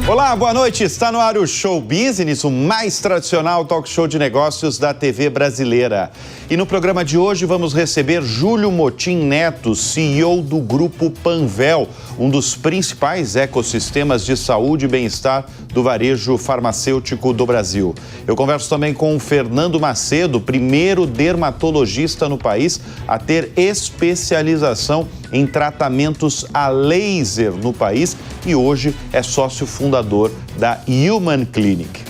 Olá, boa noite. Está no ar o Show Business, o mais tradicional talk show de negócios da TV brasileira. E no programa de hoje vamos receber Júlio Motim Neto, CEO do Grupo Panvel, um dos principais ecossistemas de saúde e bem-estar do varejo farmacêutico do Brasil. Eu converso também com o Fernando Macedo, primeiro dermatologista no país a ter especialização em tratamentos a laser no país e hoje é sócio fundador da Human Clinic.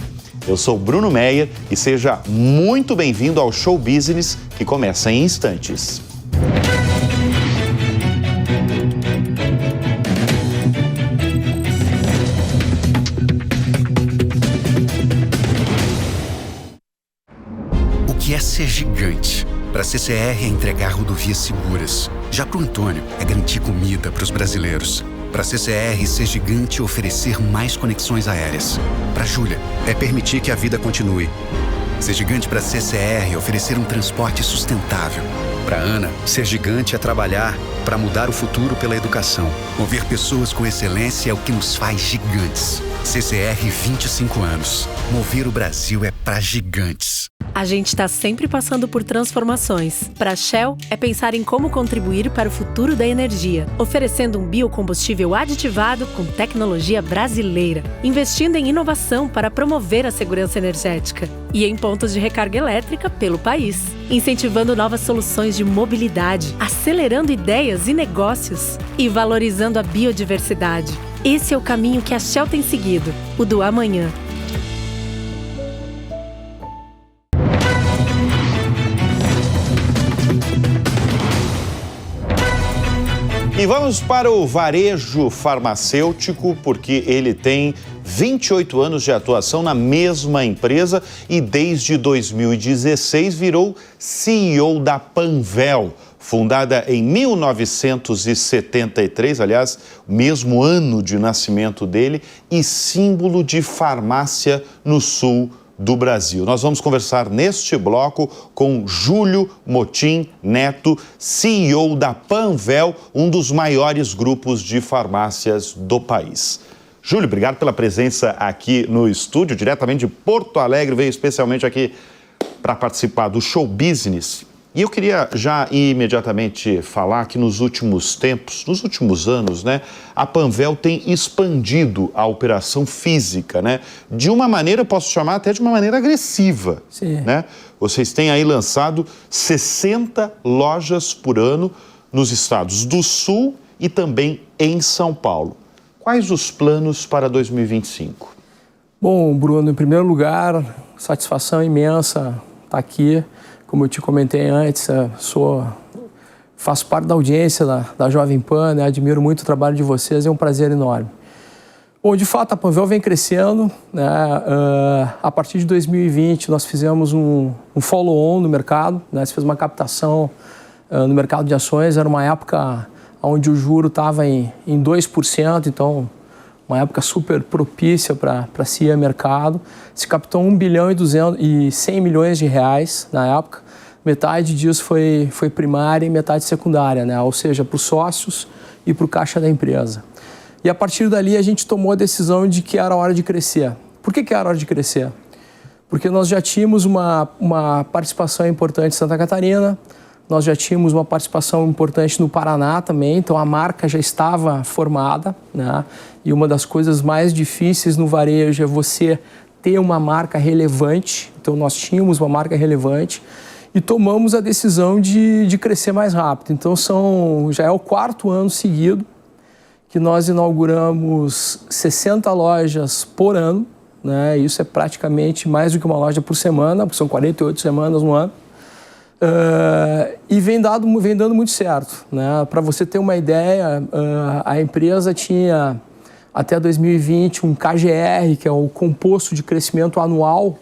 Eu sou Bruno Meyer e seja muito bem-vindo ao Show Business, que começa em instantes. O que é ser gigante? Para a CCR é entregar rodovias seguras. Já para o Antônio é garantir comida para os brasileiros. Para a CCR, ser gigante é oferecer mais conexões aéreas. Para a Júlia, é permitir que a vida continue. Ser gigante para a CCR é oferecer um transporte sustentável. Para a Ana, ser gigante é trabalhar para mudar o futuro pela educação. Mover pessoas com excelência é o que nos faz gigantes. CCR 25 anos. Mover o Brasil é para gigantes. A gente está sempre passando por transformações. Para a Shell, é pensar em como contribuir para o futuro da energia, oferecendo um biocombustível aditivado com tecnologia brasileira, investindo em inovação para promover a segurança energética e em pontos de recarga elétrica pelo país, incentivando novas soluções de mobilidade, acelerando ideias e negócios e valorizando a biodiversidade. Esse é o caminho que a Shell tem seguido, o do amanhã. E vamos para o varejo farmacêutico, porque ele tem 28 anos de atuação na mesma empresa e desde 2016 virou CEO da Panvel, fundada em 1973, aliás, o mesmo ano de nascimento dele, e símbolo de farmácia no sul do Brasil. Nós vamos conversar neste bloco com Júlio Motim Neto, CEO da Panvel, um dos maiores grupos de farmácias do país. Júlio, obrigado pela presença aqui no estúdio, diretamente de Porto Alegre, veio especialmente aqui para participar do Show Business. E eu queria já imediatamente falar que nos últimos tempos, nos últimos anos, né, a Panvel tem expandido a operação física, né, de uma maneira, posso chamar até de uma maneira agressiva. Sim. Né? Vocês têm aí lançado 60 lojas por ano nos estados do Sul e também em São Paulo. Quais os planos para 2025? Bom, Bruno, em primeiro lugar, satisfação imensa estar aqui. Como eu te comentei antes, faço parte da audiência da Jovem Pan, né? Admiro muito o trabalho de vocês, é um prazer enorme. Bom, de fato, a Panvel vem crescendo, né? A partir de 2020, nós fizemos um follow-on no mercado, né? Você fez uma captação no mercado de ações, era uma época onde o juro estava em 2%, então uma época super propícia para se ir a mercado. Se captou 1 bilhão e 100 milhões de reais na época. Metade disso foi primária e metade secundária, né? Ou seja, para os sócios e para o caixa da empresa. E a partir dali a gente tomou a decisão de que era hora de crescer. Por que era hora de crescer? Porque nós já tínhamos uma participação importante em Santa Catarina, nós já tínhamos uma participação importante no Paraná também, então a marca já estava formada, né? E uma das coisas mais difíceis no varejo é você ter uma marca relevante, então nós tínhamos uma marca relevante e tomamos a decisão de crescer mais rápido. Então já é o 4º ano seguido que nós inauguramos 60 lojas por ano, né? Isso é praticamente mais do que uma loja por semana, porque são 48 semanas no ano. E vem dando muito certo, né? Para você ter uma ideia, a empresa tinha até 2020 um KGR, que é o composto de crescimento anual,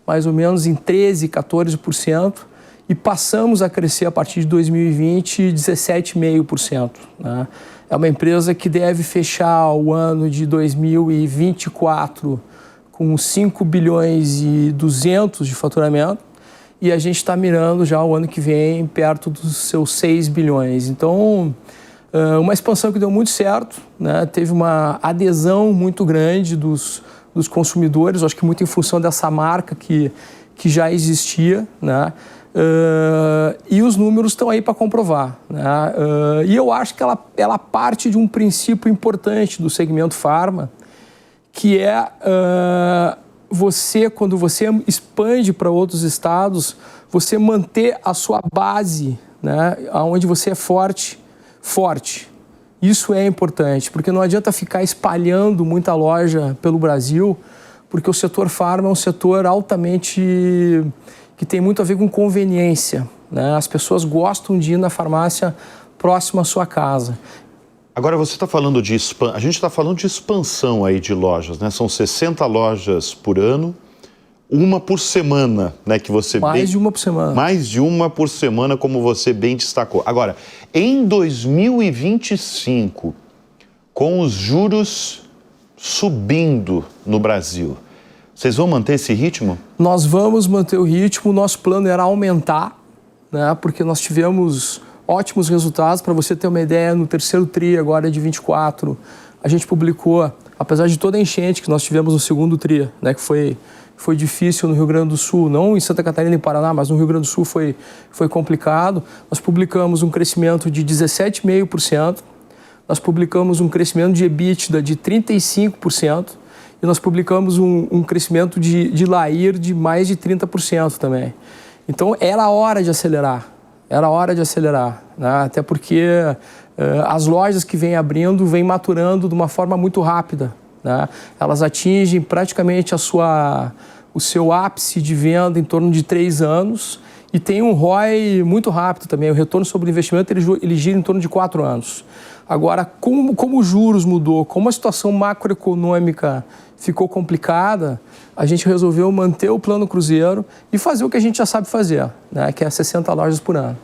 mais ou menos em 13%, 14%, e passamos a crescer a partir de 2020 17,5%. Né? É uma empresa que deve fechar o ano de 2024 com 5 bilhões e 200 de faturamento, e a gente está mirando já o ano que vem perto dos seus 6 bilhões. Então, Uma expansão que deu muito certo, né? Teve uma adesão muito grande dos consumidores, acho que muito em função dessa marca que já existia, né? E os números estão aí para comprovar, né? E eu acho que ela parte de um princípio importante do segmento farma, que é quando você expande para outros estados, você manter a sua base, né? Onde você é forte. Isso é importante, porque não adianta ficar espalhando muita loja pelo Brasil, porque o setor farma é um setor altamente que tem muito a ver com conveniência, né? As pessoas gostam de ir na farmácia próxima à sua casa. Agora você está falando de a gente está falando de expansão aí de lojas, né? São 60 lojas por ano, uma por semana, né? Que você mais de uma por semana. Mais de uma por semana, como você bem destacou. Agora, em 2025, com os juros subindo no Brasil, vocês vão manter esse ritmo? Nós vamos manter o ritmo. O nosso plano era aumentar, né? Porque nós tivemos ótimos resultados. Para você ter uma ideia, no terceiro TRI agora de 24, a gente publicou, apesar de toda a enchente que nós tivemos no segundo TRI, né? Que foi difícil no Rio Grande do Sul, não em Santa Catarina e Paraná, mas no Rio Grande do Sul foi complicado. Nós publicamos um crescimento de 17,5%, nós publicamos um crescimento de EBITDA de 35%, e nós publicamos um crescimento de LAIR de mais de 30% também. Então, era hora de acelerar, né? Até porque as lojas que vêm abrindo, vêm maturando de uma forma muito rápida, né? Elas atingem praticamente o seu ápice de venda em torno de 3 anos e tem um ROI muito rápido também. O retorno sobre o investimento ele gira em torno de 4 anos. Agora, como os juros mudou, como a situação macroeconômica ficou complicada, a gente resolveu manter o plano Cruzeiro e fazer o que a gente já sabe fazer, né? Que é 60 lojas por ano.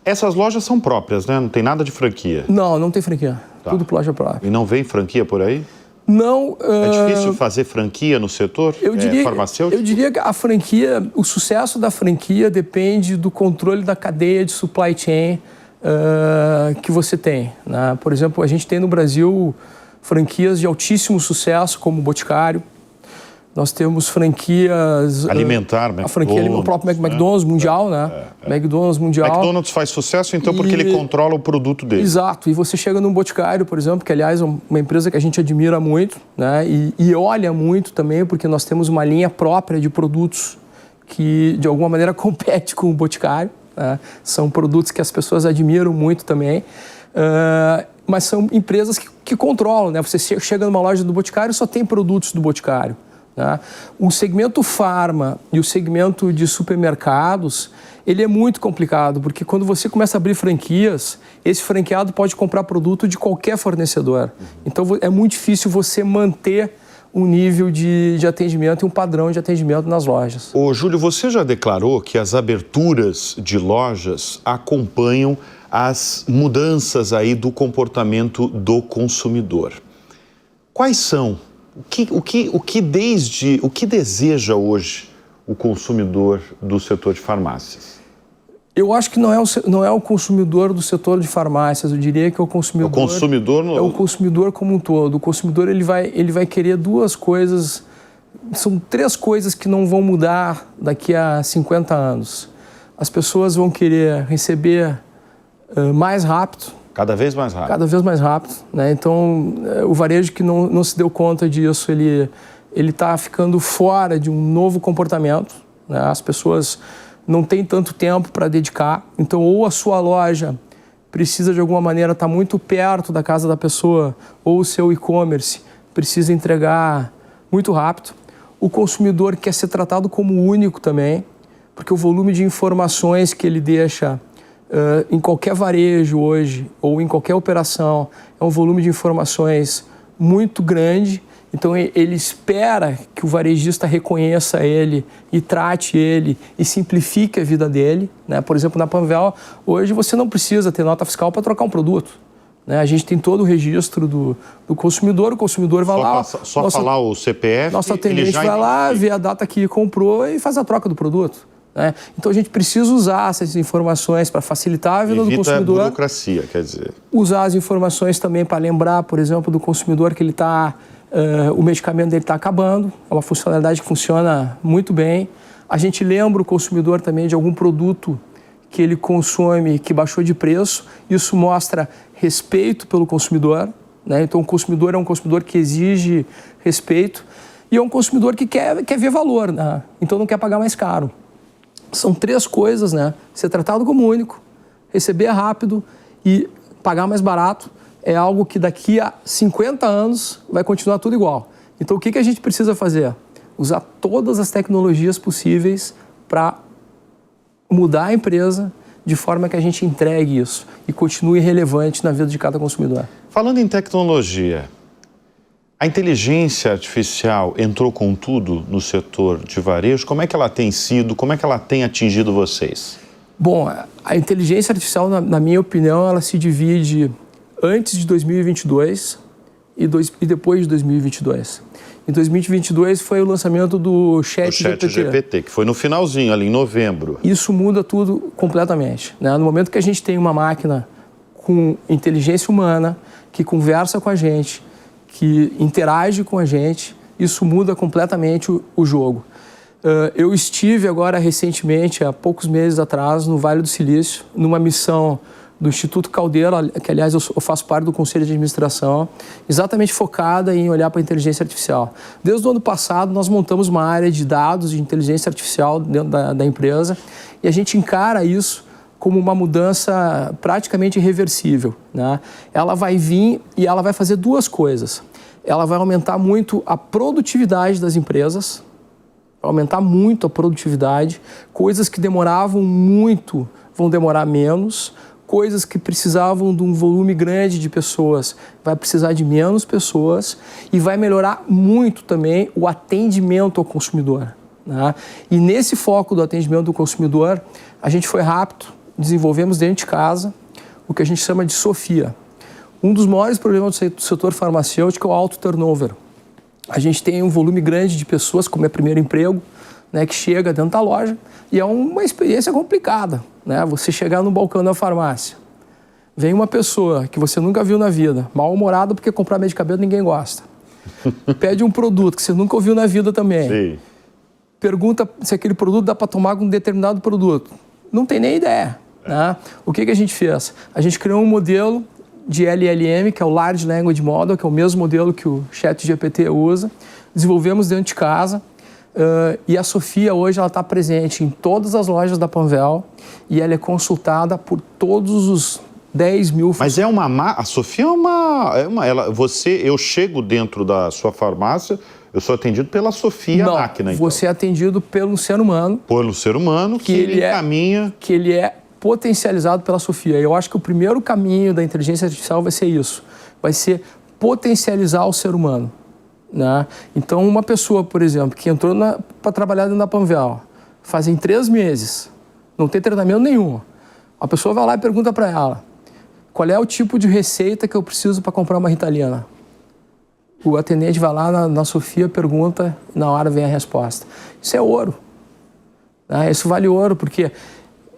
Essas lojas são próprias, né? Não tem nada de franquia? Não tem franquia. Tá. Tudo por loja própria. E não vem franquia por aí? Não. É difícil fazer franquia no setor farmacêutico? Eu diria que a franquia, o sucesso da franquia depende do controle da cadeia de supply chain que você tem, né? Por exemplo, a gente tem no Brasil franquias de altíssimo sucesso, como o Boticário. Nós temos franquias... Alimentar, a franquia, o próprio McDonald's Mundial, né? McDonald's Mundial. McDonald's faz sucesso, então, porque ele controla o produto dele. Exato. E você chega num Boticário, por exemplo, que, aliás, é uma empresa que a gente admira muito, né? E olha muito também, porque nós temos uma linha própria de produtos que, de alguma maneira, compete com o Boticário, né? São produtos que as pessoas admiram muito também. Mas são empresas que controlam, né? Você chega numa loja do Boticário e só tem produtos do Boticário, né? O segmento farma e o segmento de supermercados, ele é muito complicado, porque quando você começa a abrir franquias, esse franqueado pode comprar produto de qualquer fornecedor. Então é muito difícil você manter um nível de atendimento e um padrão de atendimento nas lojas. Ô, Júlio, você já declarou que as aberturas de lojas acompanham as mudanças aí do comportamento do consumidor. Quais são? O que deseja hoje o consumidor do setor de farmácias? Eu acho que não é o consumidor do setor de farmácias, eu diria que é o consumidor... É o consumidor como um todo. O consumidor ele vai querer duas coisas, são 3 coisas que não vão mudar daqui a 50 anos. As pessoas vão querer receber mais rápido. Cada vez mais rápido. Cada vez mais rápido, né? Então, o varejo que não se deu conta disso, ele está ficando fora de um novo comportamento, né? As pessoas não têm tanto tempo para dedicar. Então, ou a sua loja precisa, de alguma maneira, estar muito perto da casa da pessoa, ou o seu e-commerce precisa entregar muito rápido. O consumidor quer ser tratado como único também, porque o volume de informações que ele deixa em qualquer varejo hoje, ou em qualquer operação, é um volume de informações muito grande. Então, ele espera que o varejista reconheça ele e trate ele e simplifique a vida dele, né? Por exemplo, na Panvel, hoje você não precisa ter nota fiscal para trocar um produto, né? A gente tem todo o registro do consumidor, o consumidor vai lá... Só falar o CPF, nosso atendente vai lá, vê a data que comprou e faz a troca do produto. né? Então a gente precisa usar essas informações para facilitar a vida do consumidor. Evita a burocracia, quer dizer. Usar as informações também para lembrar, por exemplo, do consumidor que o medicamento dele está acabando. É uma funcionalidade que funciona muito bem. A gente lembra o consumidor também de algum produto que ele consome que baixou de preço. Isso mostra respeito pelo consumidor, né? Então o consumidor é um consumidor que exige respeito e é um consumidor que quer ver valor, né? Então não quer pagar mais caro. São 3 coisas, né? Ser tratado como único, receber rápido e pagar mais barato é algo que daqui a 50 anos vai continuar tudo igual. Então o que a gente precisa fazer? Usar todas as tecnologias possíveis para mudar a empresa de forma que a gente entregue isso e continue relevante na vida de cada consumidor. Falando em tecnologia, a inteligência artificial entrou com tudo no setor de varejo? Como é que ela tem sido, como é que ela tem atingido vocês? Bom, a inteligência artificial, na minha opinião, ela se divide antes de 2022 e depois de 2022. Em 2022 foi o lançamento do ChatGPT, que foi no finalzinho, ali em novembro. Isso muda tudo completamente, né? No momento que a gente tem uma máquina com inteligência humana, que conversa com a gente, que interage com a gente, isso muda completamente o jogo. Eu estive agora recentemente, há poucos meses atrás, no Vale do Silício, numa missão do Instituto Caldeira, que aliás eu faço parte do Conselho de Administração, exatamente focada em olhar para a inteligência artificial. Desde o ano passado nós montamos uma área de dados de inteligência artificial dentro da empresa e a gente encara isso como uma mudança praticamente irreversível, né? Ela vai vir e ela vai fazer 2 coisas. Ela vai aumentar muito a produtividade das empresas, vai aumentar muito a produtividade, coisas que demoravam muito vão demorar menos, coisas que precisavam de um volume grande de pessoas, vai precisar de menos pessoas e vai melhorar muito também o atendimento ao consumidor, né? E nesse foco do atendimento ao consumidor, a gente foi rápido, desenvolvemos dentro de casa o que a gente chama de Sofia. Um dos maiores problemas do setor farmacêutico é o alto turnover. A gente tem um volume grande de pessoas, como é primeiro emprego, né, que chega dentro da loja e é uma experiência complicada, né? Você chegar no balcão da farmácia, vem uma pessoa que você nunca viu na vida, mal-humorada porque comprar medicamento ninguém gosta, pede um produto que você nunca ouviu na vida também, Sim. Pergunta se aquele produto dá para tomar com um determinado produto, não tem nem ideia, né? O que a gente fez? A gente criou um modelo de LLM, que é o Large Language Model, que é o mesmo modelo que o ChatGPT usa, desenvolvemos dentro de casa. E a Sofia hoje ela está presente em todas as lojas da Panvel e ela é consultada por todos os 10 mil... Mas a Sofia eu chego dentro da sua farmácia, eu sou atendido pela Sofia máquina, então. Você é atendido pelo ser humano. Pelo ser humano que ele encaminha... Que ele é potencializado pela Sofia. Eu acho que o primeiro caminho da inteligência artificial vai ser isso. Vai ser potencializar o ser humano, né? Então, uma pessoa, por exemplo, que entrou para trabalhar dentro da Panvel, fazem 3 meses, não tem treinamento nenhum. A pessoa vai lá e pergunta para ela, qual é o tipo de receita que eu preciso para comprar uma Ritalina? O atendente vai lá na Sofia, pergunta, e na hora vem a resposta. Isso é ouro, né? Isso vale ouro, porque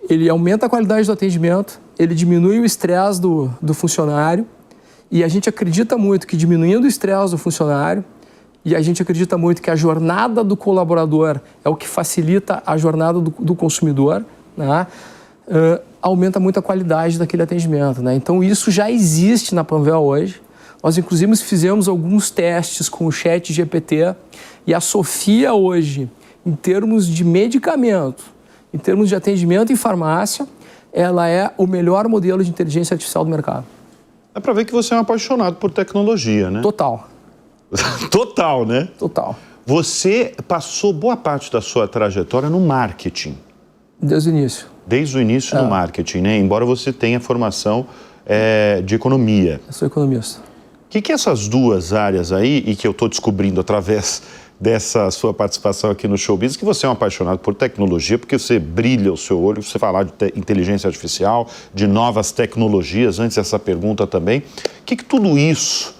ele aumenta a qualidade do atendimento, ele diminui o estresse do funcionário, e a gente acredita muito que diminuindo o estresse do funcionário, e a gente acredita muito que a jornada do colaborador é o que facilita a jornada do consumidor, né? Aumenta muito a qualidade daquele atendimento, né? Então isso já existe na Panvel hoje. Nós inclusive fizemos alguns testes com o ChatGPT e a Sofia hoje, em termos de medicamento, em termos de atendimento em farmácia, ela é o melhor modelo de inteligência artificial do mercado. Dá para ver que você é um apaixonado por tecnologia, né? Total. Total, né? Total. Você passou boa parte da sua trajetória no marketing. Desde o início. Desde o início do marketing, né? Embora você tenha formação de economia. Eu sou economista. O que essas 2 áreas aí, e que eu estou descobrindo através dessa sua participação aqui no Showbiz, que você é um apaixonado por tecnologia, porque você brilha o seu olho, você falar de inteligência artificial, de novas tecnologias, antes dessa pergunta também. O que tudo isso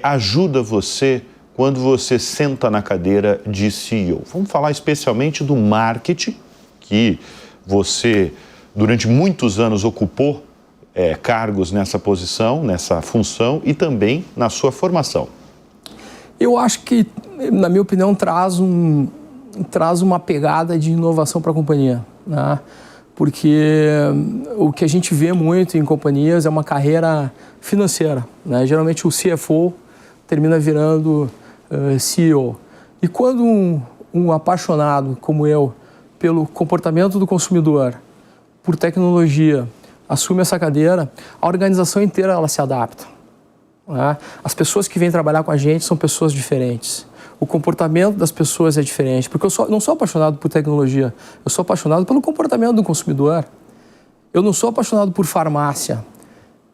ajuda você quando você senta na cadeira de CEO? Vamos falar especialmente do marketing, que você, durante muitos anos, ocupou cargos nessa posição, nessa função e também na sua formação. Eu acho que, na minha opinião, traz uma pegada de inovação para a companhia, né? Porque o que a gente vê muito em companhias é uma carreira financeira, né? Geralmente o CFO termina virando CEO. E quando um apaixonado como eu pelo comportamento do consumidor, por tecnologia, assume essa cadeira, a organização inteira ela se adapta, né? As pessoas que vêm trabalhar com a gente são pessoas diferentes. O comportamento das pessoas é diferente, porque eu não sou apaixonado por tecnologia, eu sou apaixonado pelo comportamento do consumidor. Eu não sou apaixonado por farmácia,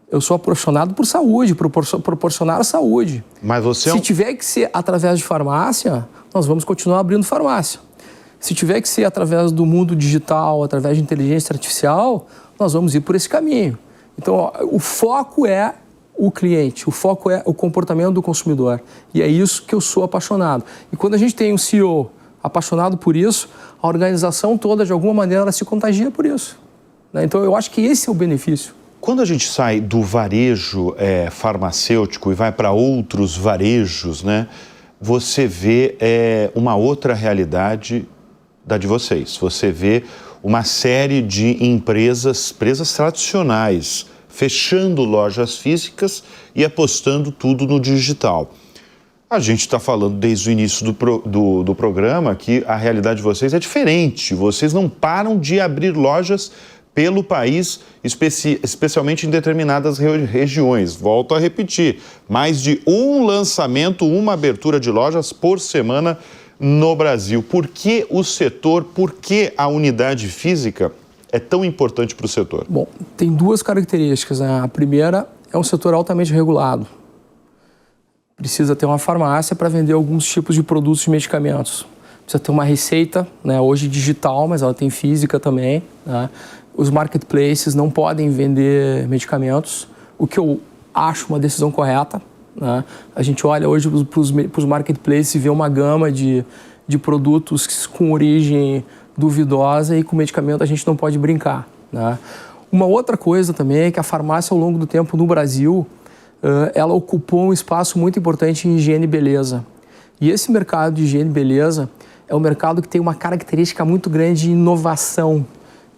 eu sou apaixonado por saúde, por proporcionar a saúde. Mas você Se tiver que ser através de farmácia, nós vamos continuar abrindo farmácia. Se tiver que ser através do mundo digital, através de inteligência artificial, nós vamos ir por esse caminho. Então, o foco é o cliente, o foco é o comportamento do consumidor. E é isso que eu sou apaixonado. E quando a gente tem um CEO apaixonado por isso, a organização toda, de alguma maneira, ela se contagia por isso, né? Então, eu acho que esse é o benefício. Quando a gente sai do varejo farmacêutico e vai para outros varejos, né, você vê uma outra realidade da de vocês. Você vê uma série de empresas tradicionais, fechando lojas físicas e apostando tudo no digital. A gente está falando desde o início do programa que a realidade de vocês é diferente. Vocês não param de abrir lojas pelo país, especialmente em determinadas regiões. Volto a repetir, mais de um lançamento, uma abertura de lojas por semana no Brasil. Por que o setor, por que a unidade física é tão importante para o setor? Bom, tem duas características, né? A primeira é um setor altamente regulado. Precisa ter uma farmácia para vender alguns tipos de produtos e medicamentos. Precisa ter uma receita, né? Hoje digital, mas ela tem física também, né? Os marketplaces não podem vender medicamentos, o que eu acho uma decisão correta, né? A gente olha hoje para os marketplaces e vê uma gama de produtos com origem duvidosa e com medicamento a gente não pode brincar, né? Uma outra coisa também é que a farmácia, ao longo do tempo no Brasil, ela ocupou um espaço muito importante em higiene e beleza. E esse mercado de higiene e beleza é um mercado que tem uma característica muito grande de inovação,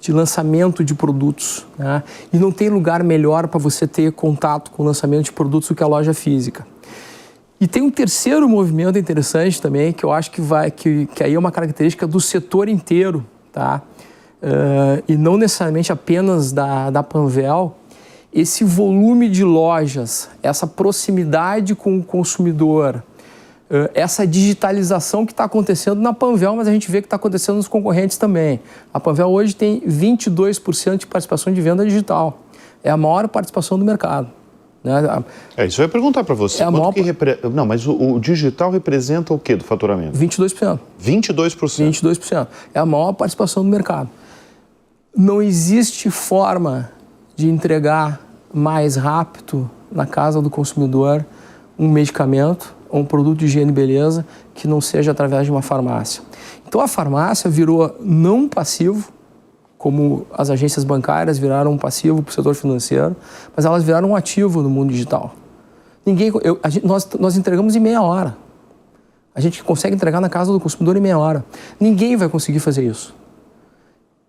de lançamento de produtos, né? E não tem lugar melhor para você ter contato com o lançamento de produtos do que a loja física. E tem um terceiro movimento interessante também, que eu acho que aí é uma característica do setor inteiro, tá? E não necessariamente apenas da Panvel. Esse volume de lojas, essa proximidade com o consumidor, essa digitalização que está acontecendo na Panvel, mas a gente vê que está acontecendo nos concorrentes também. A Panvel hoje tem 22% de participação de venda digital. É a maior participação do mercado, né? Isso eu ia perguntar para você. Não, mas o digital representa o quê do faturamento? 22%. 22%? 22%. É a maior participação do mercado. Não existe forma de entregar mais rápido na casa do consumidor um medicamento ou um produto de higiene e beleza que não seja através de uma farmácia. Então a farmácia virou não um passivo, como as agências bancárias viraram um passivo para o setor financeiro, mas elas viraram um ativo no mundo digital. Nós entregamos em meia hora. A gente consegue entregar na casa do consumidor em meia hora. Ninguém vai conseguir fazer isso.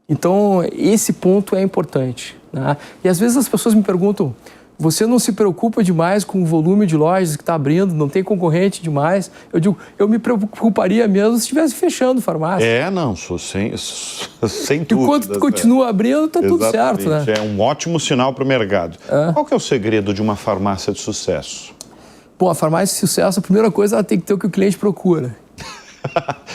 Então, esse ponto é importante, né? E às vezes as pessoas me perguntam, você não se preocupa demais com o volume de lojas que está abrindo, não tem concorrente demais? Eu digo, eu me preocuparia mesmo se estivesse fechando farmácia. Não, sou sem dúvida. Enquanto continua abrindo, está tudo certo, né? É um ótimo sinal para o mercado. Qual que é o segredo de uma farmácia de sucesso? Bom, a farmácia de sucesso, a primeira coisa, ela tem que ter o que o cliente procura.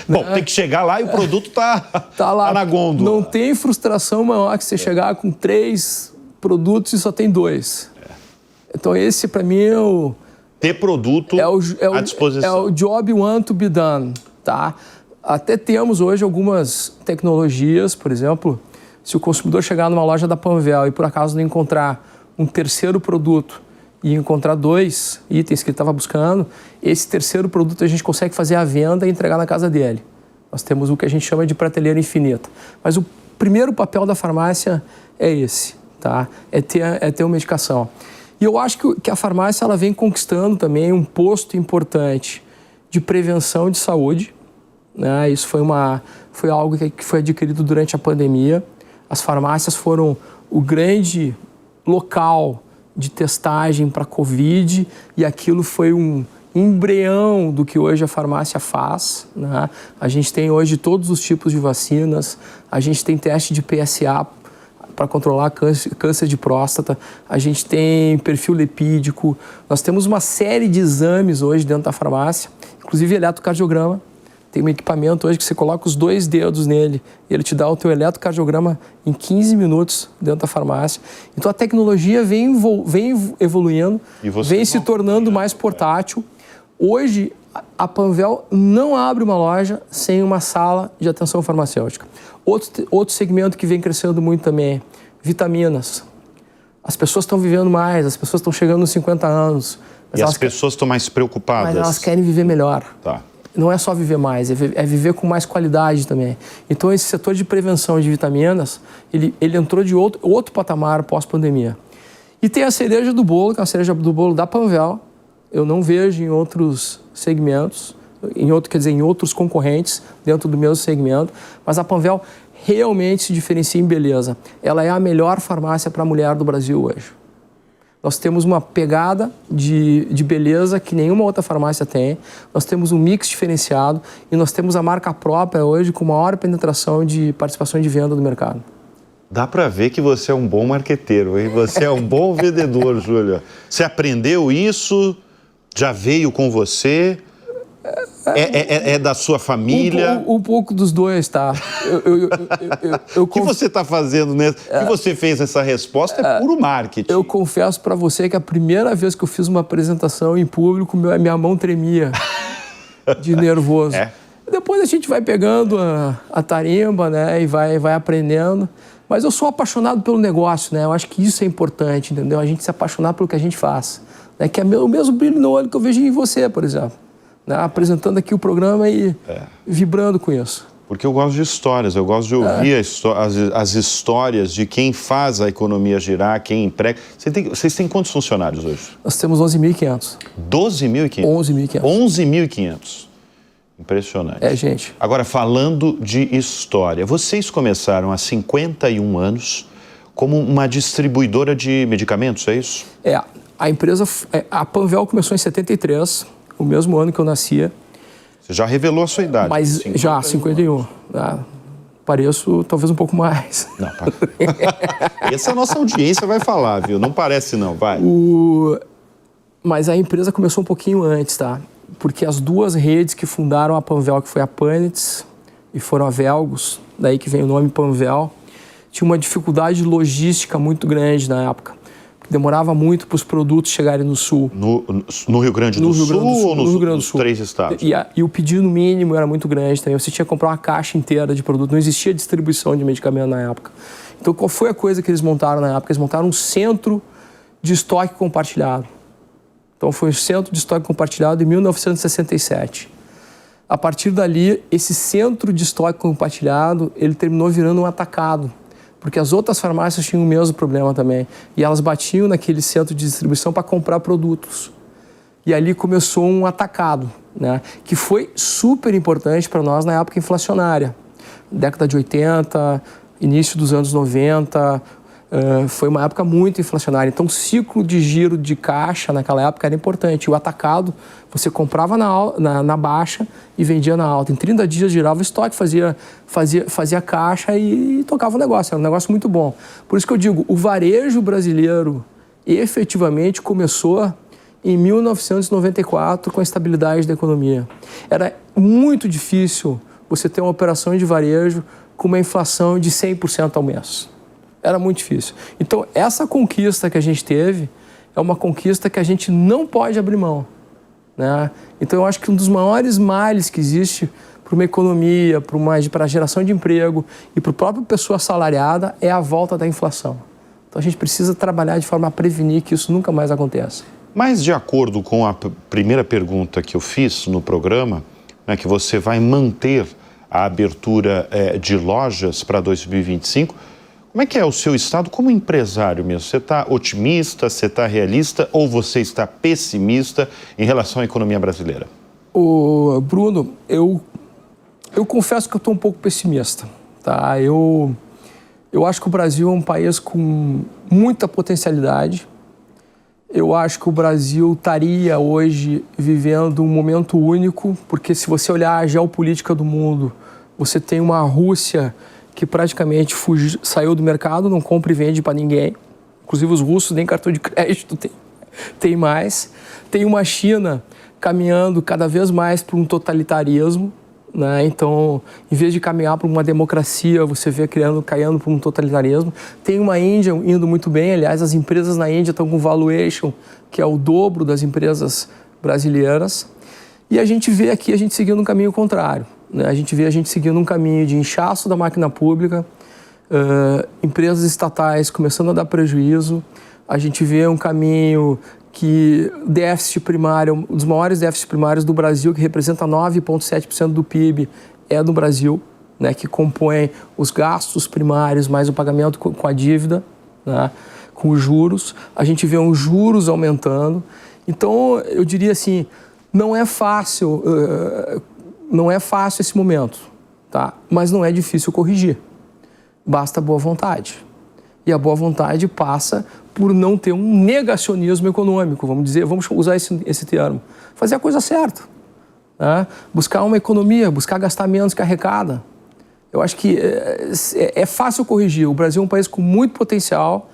Bom, tem que chegar lá e o produto tá lá na gôndola. Não tem frustração maior que você chegar com 3 produtos e só tem 2. Então esse para mim é o... Ter produto à disposição. É o job want to be done, tá? Até temos hoje algumas tecnologias, por exemplo, se o consumidor chegar numa loja da Panvel e por acaso não encontrar um terceiro produto e encontrar 2 itens que ele estava buscando, esse terceiro produto a gente consegue fazer a venda e entregar na casa dele. Nós temos o que a gente chama de prateleira infinita. Mas primeiro papel da farmácia é esse, tá? É ter uma medicação. E eu acho que a farmácia ela vem conquistando também um posto importante de prevenção de saúde, né? Isso foi algo que foi adquirido durante a pandemia. As farmácias foram o grande local de testagem para Covid e aquilo foi um embrião do que hoje a farmácia faz, né? A gente tem hoje todos os tipos de vacinas, a gente tem teste de PSA para controlar câncer de próstata, a gente tem perfil lipídico, nós temos uma série de exames hoje dentro da farmácia, inclusive eletrocardiograma. Tem um equipamento hoje que você coloca os 2 dedos nele e ele te dá o teu eletrocardiograma em 15 minutos dentro da farmácia. Então a tecnologia vem evoluindo, vem se tornando mais portátil. Hoje a Panvel não abre uma loja sem uma sala de atenção farmacêutica. Outro segmento que vem crescendo muito também é vitaminas. As pessoas estão vivendo mais, as pessoas estão chegando nos 50 anos. E as pessoas estão mais preocupadas. Mas elas querem viver melhor. Tá. Não é só viver mais, é viver com mais qualidade também. Então esse setor de prevenção de vitaminas, ele entrou de outro patamar pós-pandemia. E tem a cereja do bolo, que é a cereja do bolo da Panvel. Eu não vejo em outros segmentos, em outros concorrentes dentro do mesmo segmento, mas a Panvel realmente se diferencia em beleza. Ela é a melhor farmácia para a mulher do Brasil hoje. Nós temos uma pegada de beleza que nenhuma outra farmácia tem. Nós temos um mix diferenciado e nós temos a marca própria hoje com maior penetração de participação de venda do mercado. Dá para ver que você é um bom marqueteiro, hein? Você é um bom vendedor, Júlio. Você aprendeu isso? Já veio com você? É da sua família? Um pouco dos dois, tá? O que você está fazendo nesse... O que você fez nessa resposta é puro marketing. Eu confesso para você que a primeira vez que eu fiz uma apresentação em público, minha mão tremia de nervoso. Depois a gente vai pegando a tarimba, né? E vai aprendendo. Mas eu sou apaixonado pelo negócio, né? Eu acho que isso é importante, entendeu? A gente se apaixonar pelo que a gente faz. Né? Que é o mesmo brilho no olho que eu vejo em você, por exemplo. Né? Apresentando aqui o programa e vibrando com isso. Porque eu gosto de histórias, eu gosto de ouvir as histórias de quem faz a economia girar, quem emprega. Vocês têm quantos funcionários hoje? Nós temos 11.500. 12.500? 11.500. 11.500. Impressionante. Gente. Agora, falando de história, vocês começaram há 51 anos como uma distribuidora de medicamentos, é isso? A empresa, a Panvel começou em 73, o mesmo ano que eu nascia. Você já revelou a sua idade. Mas já, 51. Pareço talvez um pouco mais. Não, essa nossa audiência vai falar, viu? Não parece não, vai. Mas a empresa começou um pouquinho antes, tá? Porque as duas redes que fundaram a Panvel, que foi a Panitz e foram a Velgos, daí que vem o nome Panvel, tinha uma dificuldade logística muito grande na época. Demorava muito para os produtos chegarem no Sul. No Rio Grande do Sul ou no Rio Grande do Sul? Nos 3 estados? E o pedido mínimo era muito grande também. Você tinha que comprar uma caixa inteira de produto. Não existia distribuição de medicamento na época. Então, qual foi a coisa que eles montaram na época? Eles montaram um centro de estoque compartilhado. Então, foi um centro de estoque compartilhado em 1967. A partir dali, esse centro de estoque compartilhado, ele terminou virando um atacado. Porque as outras farmácias tinham o mesmo problema também. E elas batiam naquele centro de distribuição para comprar produtos. E ali começou um atacado, né? Que foi super importante para nós na época inflacionária. Década de 80, início dos anos 90, foi uma época muito inflacionária. Então, o ciclo de giro de caixa naquela época era importante. O atacado, você comprava na baixa e vendia na alta. Em 30 dias girava o estoque, fazia caixa e tocava o negócio. Era um negócio muito bom. Por isso que eu digo, o varejo brasileiro efetivamente começou em 1994 com a estabilidade da economia. Era muito difícil você ter uma operação de varejo com uma inflação de 100% ao mês. Era muito difícil. Então, essa conquista que a gente teve é uma conquista que a gente não pode abrir mão, né? Então, eu acho que um dos maiores males que existe para uma economia, para a geração de emprego e para o próprio pessoa assalariada é a volta da inflação. Então, a gente precisa trabalhar de forma a prevenir que isso nunca mais aconteça. Mas, de acordo com a primeira pergunta que eu fiz no programa, né, que você vai manter a abertura de lojas para 2025. Como é que é o seu estado como empresário mesmo? Você está otimista, você está realista ou você está pessimista em relação à economia brasileira? Bruno, eu confesso que eu estou um pouco pessimista. Tá? Eu acho que o Brasil é um país com muita potencialidade. Eu acho que o Brasil estaria hoje vivendo um momento único, porque se você olhar a geopolítica do mundo, você tem uma Rússia que praticamente saiu do mercado, não compra e vende para ninguém. Inclusive os russos nem cartão de crédito tem mais. Tem uma China caminhando cada vez mais para um totalitarismo, né? Então, em vez de caminhar para uma democracia, você vê caindo para um totalitarismo. Tem uma Índia indo muito bem, aliás, as empresas na Índia estão com valuation que é o dobro das empresas brasileiras. E a gente vê aqui a gente seguindo um caminho contrário. A gente vê a gente seguindo um caminho de inchaço da máquina pública, empresas estatais começando a dar prejuízo, a gente vê um caminho que déficit primário, um dos maiores déficits primários do Brasil, que representa 9,7% do PIB, é do Brasil, né, que compõe os gastos primários mais o pagamento com a dívida, né, com os juros. A gente vê os juros aumentando. Então, eu diria assim, não é fácil esse momento, tá? Mas não é difícil corrigir. Basta boa vontade. E a boa vontade passa por não ter um negacionismo econômico, vamos usar esse termo. Fazer a coisa certa. Né? Buscar uma economia, buscar gastar menos que arrecada. Eu acho que é fácil corrigir. O Brasil é um país com muito potencial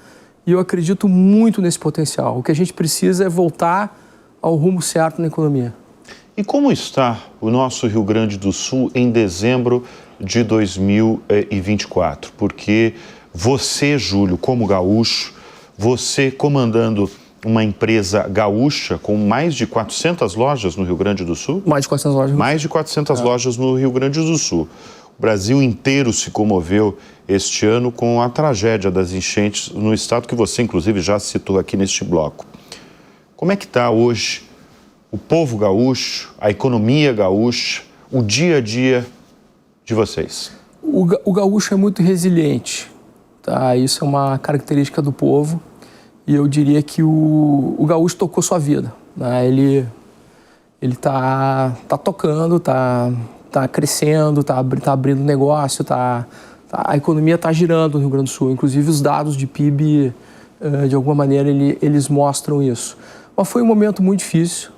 e eu acredito muito nesse potencial. O que a gente precisa é voltar ao rumo certo na economia. E como está o nosso Rio Grande do Sul em dezembro de 2024? Porque você, Júlio, como gaúcho, você comandando uma empresa gaúcha com mais de 400 lojas no Rio Grande do Sul? Mais de 400 lojas. Mais de 400 lojas no Rio Grande do Sul. O Brasil inteiro se comoveu este ano com a tragédia das enchentes no estado que você, inclusive, já citou aqui neste bloco. Como é que está hoje o povo gaúcho, a economia gaúcha, o dia a dia de vocês? O gaúcho é muito resiliente, tá? Isso é uma característica do povo e eu diria que o gaúcho tocou sua vida, né? Ele tá tocando, tá crescendo, tá abrindo negócio, a economia tá girando no Rio Grande do Sul. Inclusive os dados de PIB, de alguma maneira, eles mostram isso. Mas foi um momento muito difícil.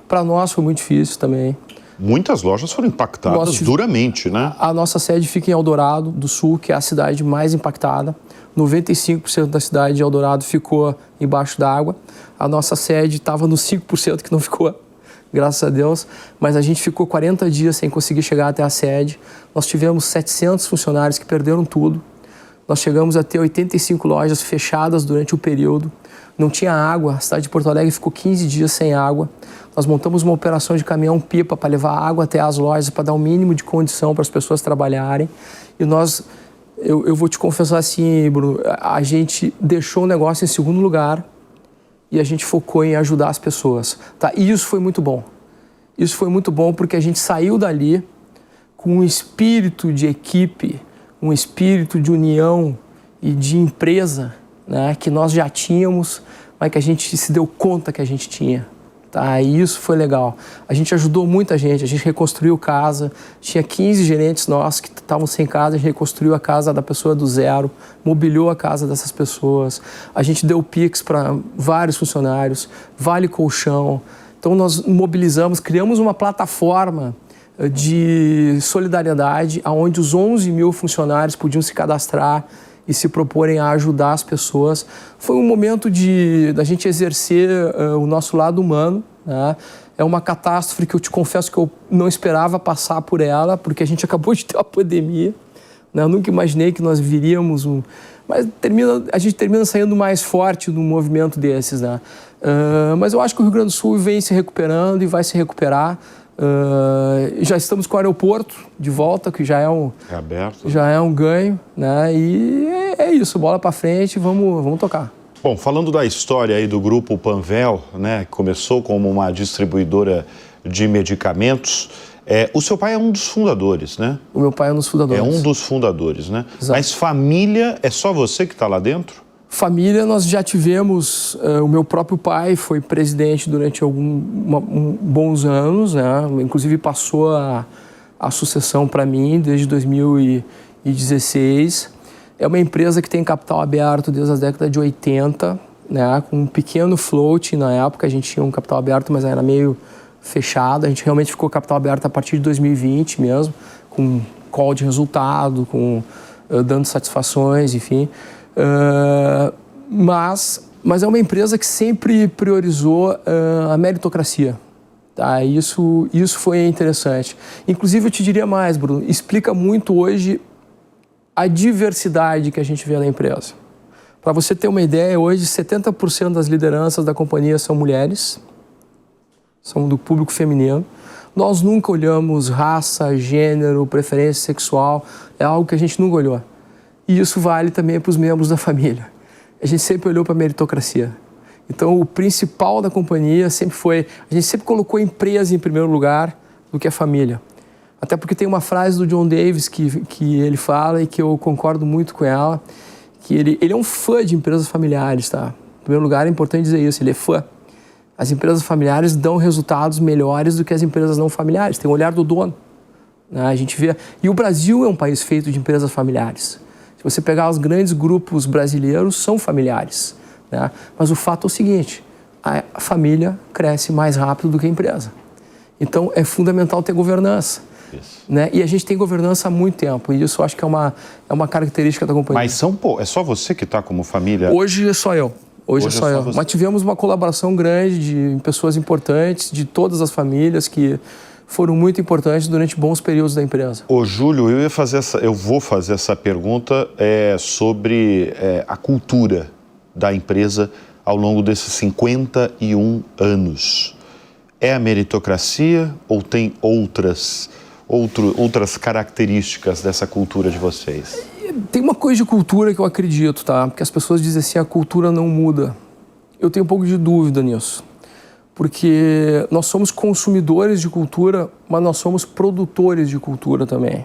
Para nós foi muito difícil também. Muitas lojas foram impactadas duramente, né? A nossa sede fica em Eldorado do Sul, que é a cidade mais impactada. 95% da cidade de Eldorado ficou embaixo d'água. A nossa sede estava nos 5% que não ficou, graças a Deus. Mas a gente ficou 40 dias sem conseguir chegar até a sede. Nós tivemos 700 funcionários que perderam tudo. Nós chegamos a ter 85 lojas fechadas durante o período. Não tinha água, a cidade de Porto Alegre ficou 15 dias sem água. Nós montamos uma operação de caminhão-pipa para levar água até as lojas, para dar um mínimo de condição para as pessoas trabalharem. E eu vou te confessar assim, Bruno, a gente deixou o negócio em segundo lugar e a gente focou em ajudar as pessoas. Tá? E isso foi muito bom. Isso foi muito bom porque a gente saiu dali com um espírito de equipe, um espírito de união e de empresa, né, que nós já tínhamos, mas que a gente se deu conta que a gente tinha. Tá? E isso foi legal. A gente ajudou muita gente, a gente reconstruiu casa, tinha 15 gerentes nossos que estavam sem casa, a gente reconstruiu a casa da pessoa do zero, mobiliou a casa dessas pessoas, a gente deu Pix para vários funcionários, vale colchão. Então nós mobilizamos, criamos uma plataforma de solidariedade, onde os 11 mil funcionários podiam se cadastrar e se proporem a ajudar as pessoas. Foi um momento da gente exercer o nosso lado humano, né? É uma catástrofe que eu te confesso que eu não esperava passar por ela, porque a gente acabou de ter uma pandemia, né? Eu nunca imaginei que nós viríamos mas a gente termina saindo mais forte num movimento desses, né? Mas eu acho que o Rio Grande do Sul vem se recuperando e vai se recuperar. Já estamos com o aeroporto de volta, que já é um ganho, né? E é isso, bola para frente, vamos tocar. Bom, falando da história aí do grupo Panvel, né, que começou como uma distribuidora de medicamentos, O seu pai é um dos fundadores, né? O meu pai é um dos fundadores. É um dos fundadores, né? Exato. Mas família, é só você que está lá dentro? Família, nós já tivemos, o meu próprio pai foi presidente durante bons anos, né? Inclusive passou a sucessão para mim desde 2016. É uma empresa que tem capital aberto desde a década de 80, né? Com um pequeno float na época, a gente tinha um capital aberto, mas era meio fechado. A gente realmente ficou capital aberto a partir de 2020 mesmo, com call de resultado, dando satisfações, enfim. Mas é uma empresa que sempre priorizou a meritocracia. Tá? Isso foi interessante. Inclusive, eu te diria mais, Bruno, explica muito hoje a diversidade que a gente vê na empresa. Para você ter uma ideia, hoje 70% das lideranças da companhia são mulheres, são do público feminino. Nós nunca olhamos raça, gênero, preferência sexual, é algo que a gente nunca olhou. E isso vale também para os membros da família. A gente sempre olhou para a meritocracia. Então, o principal da companhia sempre foi... A gente sempre colocou a empresa em primeiro lugar do que a família. Até porque tem uma frase do John Davis que ele fala e que eu concordo muito com ela, que ele é um fã de empresas familiares, tá? Em primeiro lugar, é importante dizer isso, ele é fã. As empresas familiares dão resultados melhores do que as empresas não familiares. Tem o olhar do dono, né? A gente vê... E o Brasil é um país feito de empresas familiares. Se você pegar os grandes grupos brasileiros, são familiares, né? Mas o fato é o seguinte, a família cresce mais rápido do que a empresa. Então, é fundamental ter governança. Né? E a gente tem governança há muito tempo, e isso eu acho que é uma característica da companhia. Mas é só você que está como família? Hoje é só eu. Hoje é só eu. Mas tivemos uma colaboração grande de pessoas importantes, de todas as famílias que foram muito importantes durante bons períodos da empresa. Ô, Júlio, eu vou fazer essa pergunta sobre a cultura da empresa ao longo desses 51 anos. É a meritocracia ou tem outras características dessa cultura de vocês? Tem uma coisa de cultura que eu acredito, tá? Porque as pessoas dizem assim, a cultura não muda. Eu tenho um pouco de dúvida nisso. Porque nós somos consumidores de cultura, mas nós somos produtores de cultura também.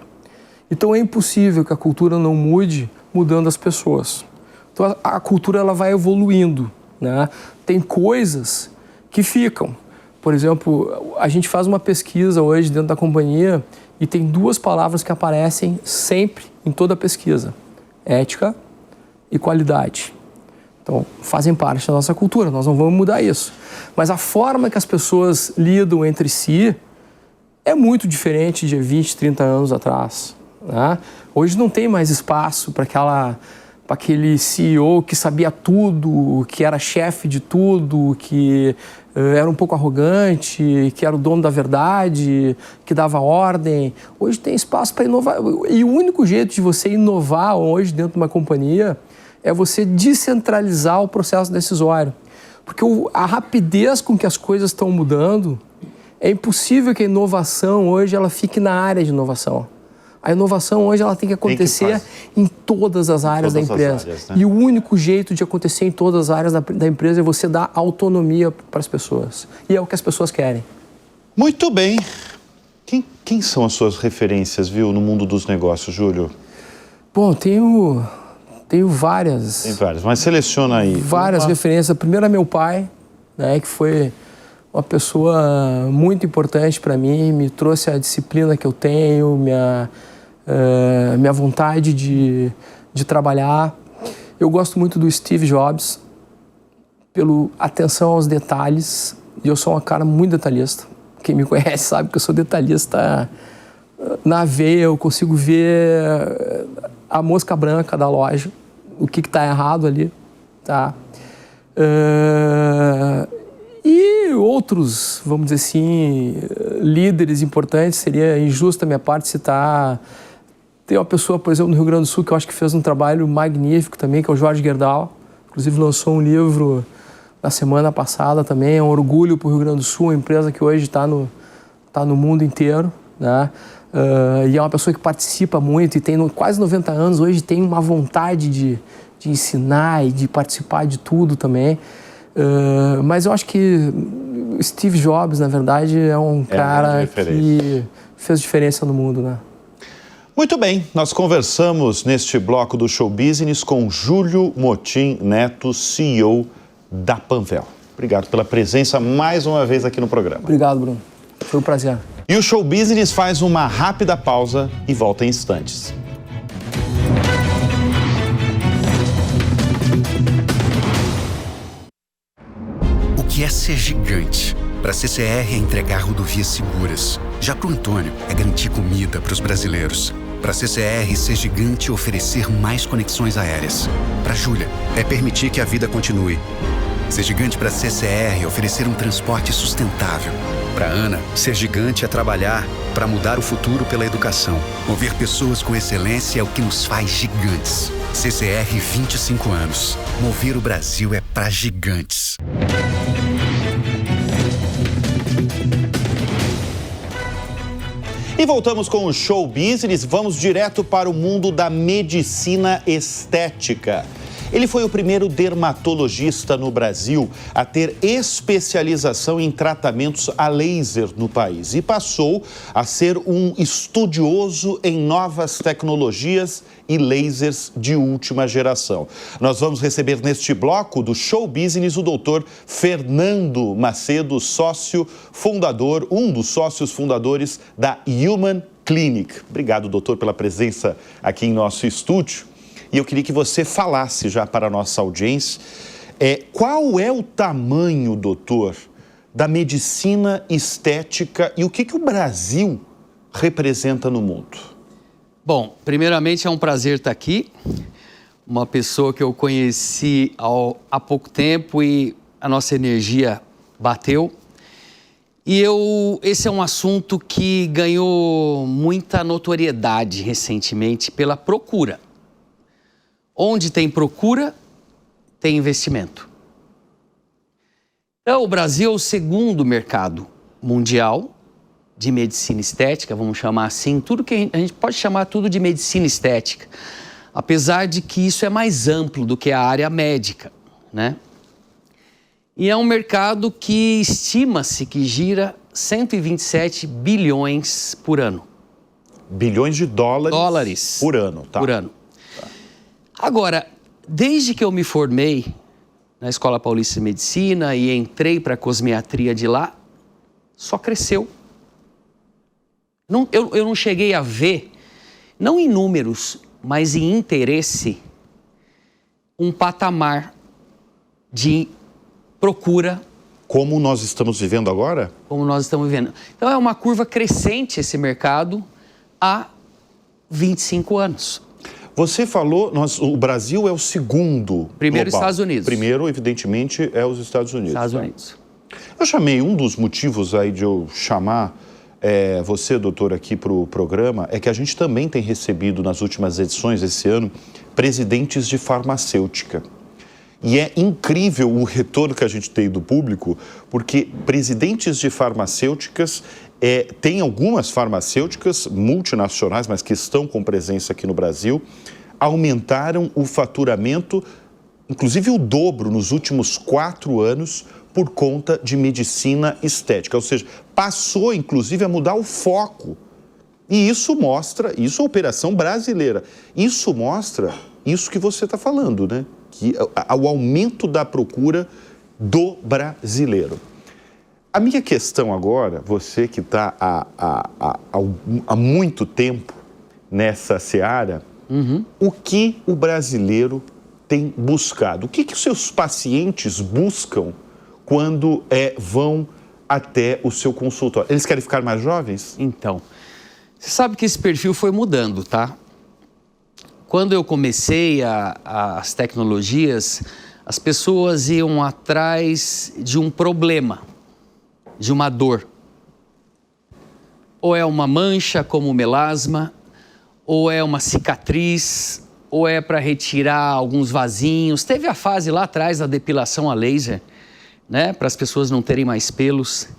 Então é impossível que a cultura não mude mudando as pessoas. Então a cultura ela vai evoluindo, né? Tem coisas que ficam. Por exemplo, a gente faz uma pesquisa hoje dentro da companhia e tem duas palavras que aparecem sempre em toda a pesquisa: ética e qualidade. Então, fazem parte da nossa cultura, nós não vamos mudar isso. Mas a forma que as pessoas lidam entre si é muito diferente de 20, 30 anos atrás, né? Hoje não tem mais espaço para aquele CEO que sabia tudo, que era chefe de tudo, que era um pouco arrogante, que era o dono da verdade, que dava ordem. Hoje tem espaço para inovar. E o único jeito de você inovar hoje dentro de uma companhia é você descentralizar o processo decisório. Porque a rapidez com que as coisas estão mudando, é impossível que a inovação hoje ela fique na área de inovação. A inovação hoje ela tem que acontecer em todas as áreas da empresa. Áreas, né? E o único jeito de acontecer em todas as áreas da empresa é você dar autonomia para as pessoas. E é o que as pessoas querem. Muito bem. Quem são as suas referências, viu, no mundo dos negócios, Júlio? Bom, tenho várias. Tem várias, mas seleciona aí. Várias referências. A primeira é meu pai, né, que foi uma pessoa muito importante para mim, me trouxe a disciplina que eu tenho, minha vontade de trabalhar. Eu gosto muito do Steve Jobs, pela atenção aos detalhes, e eu sou um cara muito detalhista. Quem me conhece sabe que eu sou detalhista na veia, eu consigo ver a mosca branca da loja, o que está errado ali, tá? E outros, vamos dizer assim, líderes importantes, seria injusto da minha parte citar. Tem uma pessoa, por exemplo, no Rio Grande do Sul, que eu acho que fez um trabalho magnífico também, que é o Jorge Gerdau. Inclusive lançou um livro na semana passada também, é um orgulho para o Rio Grande do Sul, uma empresa que hoje está no mundo inteiro, né? E é uma pessoa que participa muito e tem quase 90 anos, hoje tem uma vontade de ensinar e de participar de tudo também. Mas eu acho que Steve Jobs, na verdade, é um cara que fez diferença no mundo, né? Muito bem, nós conversamos neste bloco do Show Business com Júlio Motim Neto, CEO da Panvel. Obrigado pela presença mais uma vez aqui no programa. Obrigado, Bruno. Foi um prazer. E o Show Business faz uma rápida pausa e volta em instantes. O que é ser gigante? Para a CCR é entregar rodovias seguras. Já para o Antônio é garantir comida para os brasileiros. Para a CCR, ser gigante é oferecer mais conexões aéreas. Para a Júlia, é permitir que a vida continue. Ser gigante para a CCR é oferecer um transporte sustentável. Para a Ana, ser gigante é trabalhar para mudar o futuro pela educação. Mover pessoas com excelência é o que nos faz gigantes. CCR 25 anos. Mover o Brasil é para gigantes. E voltamos com o Show Business, vamos direto para o mundo da medicina estética. Ele foi o primeiro dermatologista no Brasil a ter especialização em tratamentos a laser no país e passou a ser um estudioso em novas tecnologias e lasers de última geração. Nós vamos receber neste bloco do Show Business o doutor Fernando Macedo, sócio fundador, um dos sócios fundadores da Human Clinic. Obrigado, doutor, pela presença aqui em nosso estúdio. E eu queria que você falasse já para a nossa audiência, qual é o tamanho, doutor, da medicina estética e o que o Brasil representa no mundo? Bom, primeiramente é um prazer estar aqui. Uma pessoa que eu conheci há pouco tempo e a nossa energia bateu. E esse é um assunto que ganhou muita notoriedade recentemente pela procura. Onde tem procura, tem investimento. Então, o Brasil é o segundo mercado mundial de medicina estética, vamos chamar assim, tudo que a gente pode chamar tudo de medicina estética, apesar de que isso é mais amplo do que a área médica, né? E é um mercado que estima-se que gira 127 bilhões por ano. Bilhões de dólares por ano, tá? Por ano. Agora, desde que eu me formei na Escola Paulista de Medicina e entrei para a cosmetria de lá, só cresceu. Eu não cheguei a ver, não em números, mas em interesse, um patamar de procura. Como nós estamos vivendo agora? Como nós estamos vivendo. Então é uma curva crescente esse mercado há 25 anos. Você falou, o Brasil é o segundo Primeiro global. Estados Unidos. Primeiro, evidentemente, é os Estados Unidos. Estados tá? Unidos. Eu chamei, um dos motivos aí de eu chamar você, doutor, aqui para o programa, é que a gente também tem recebido nas últimas edições desse ano presidentes de farmacêutica. E é incrível o retorno que a gente tem do público, porque presidentes de farmacêuticas, tem algumas farmacêuticas multinacionais, mas que estão com presença aqui no Brasil, aumentaram o faturamento, inclusive o dobro nos últimos 4 anos, por conta de medicina estética. Ou seja, passou inclusive a mudar o foco. E isso mostra, isso é operação brasileira, isso mostra isso que você está falando, né? Que o aumento da procura do brasileiro. A minha questão agora, você que está há muito tempo nessa seara, o que o brasileiro tem buscado? O que os seus pacientes buscam quando vão até o seu consultório? Eles querem ficar mais jovens? Então, você sabe que esse perfil foi mudando, tá? Quando eu comecei as tecnologias, as pessoas iam atrás de um problema, de uma dor. Ou é uma mancha como melasma, ou é uma cicatriz, ou é para retirar alguns vasinhos. Teve a fase lá atrás da depilação a laser, né, para as pessoas não terem mais pelos.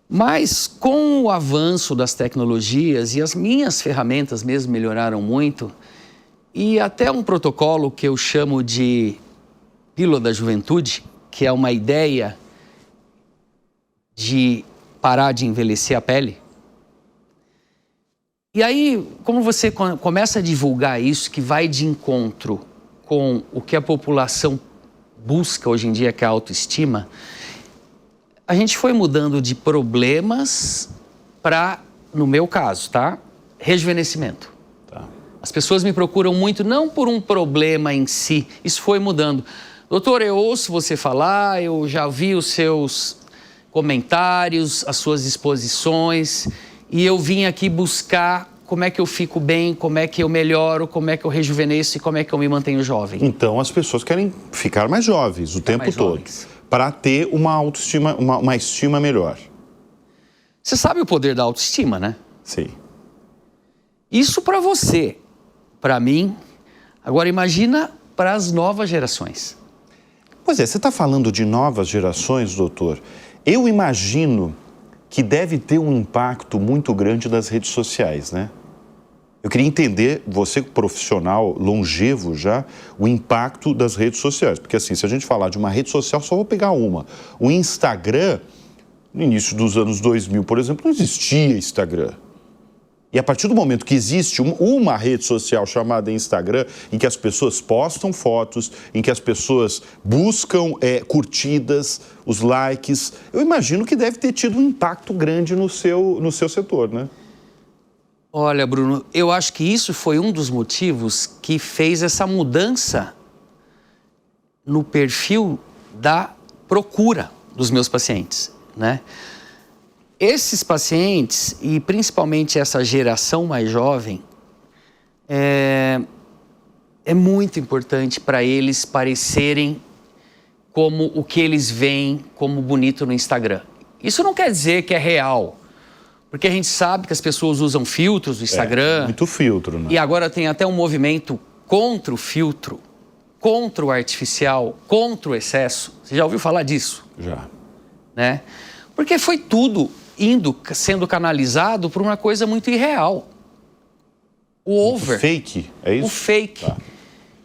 Mas com o avanço das tecnologias, e as minhas ferramentas mesmo melhoraram muito, e até um protocolo que eu chamo de pílula da juventude, que é uma ideia de parar de envelhecer a pele. E aí, como você começa a divulgar isso, que vai de encontro com o que a população busca hoje em dia, que é a autoestima, a gente foi mudando de problemas para, no meu caso, tá? Rejuvenescimento. Tá. As pessoas me procuram muito, não por um problema em si, isso foi mudando. Doutor, eu ouço você falar, eu já vi os seus comentários, as suas exposições, e eu vim aqui buscar como é que eu fico bem, como é que eu melhoro, como é que eu rejuvenesço e como é que eu me mantenho jovem. Então as pessoas querem ficar mais jovens o tempo todo, para ter uma autoestima, uma estima melhor. Você sabe o poder da autoestima, né? Sim. Isso para você, para mim. Agora imagina para as novas gerações. Pois é, você está falando de novas gerações, doutor. Eu imagino que deve ter um impacto muito grande das redes sociais, né? Eu queria entender, você profissional longevo já, o impacto das redes sociais. Porque assim, se a gente falar de uma rede social, só vou pegar uma. O Instagram, no início dos anos 2000, por exemplo, não existia Instagram. E a partir do momento que existe uma rede social chamada Instagram, em que as pessoas postam fotos, em que as pessoas buscam curtidas, os likes, eu imagino que deve ter tido um impacto grande no seu setor, né? Olha, Bruno, eu acho que isso foi um dos motivos que fez essa mudança no perfil da procura dos meus pacientes, né? Esses pacientes, e principalmente essa geração mais jovem, é muito importante para eles parecerem como o que eles veem como bonito no Instagram. Isso não quer dizer que é real, porque a gente sabe que as pessoas usam filtros no Instagram. Muito filtro, né? E agora tem até um movimento contra o filtro, contra o artificial, contra o excesso. Você já ouviu falar disso? Já. Né? Porque foi tudo sendo canalizado por uma coisa muito irreal. O over. O fake, é isso? O fake, tá.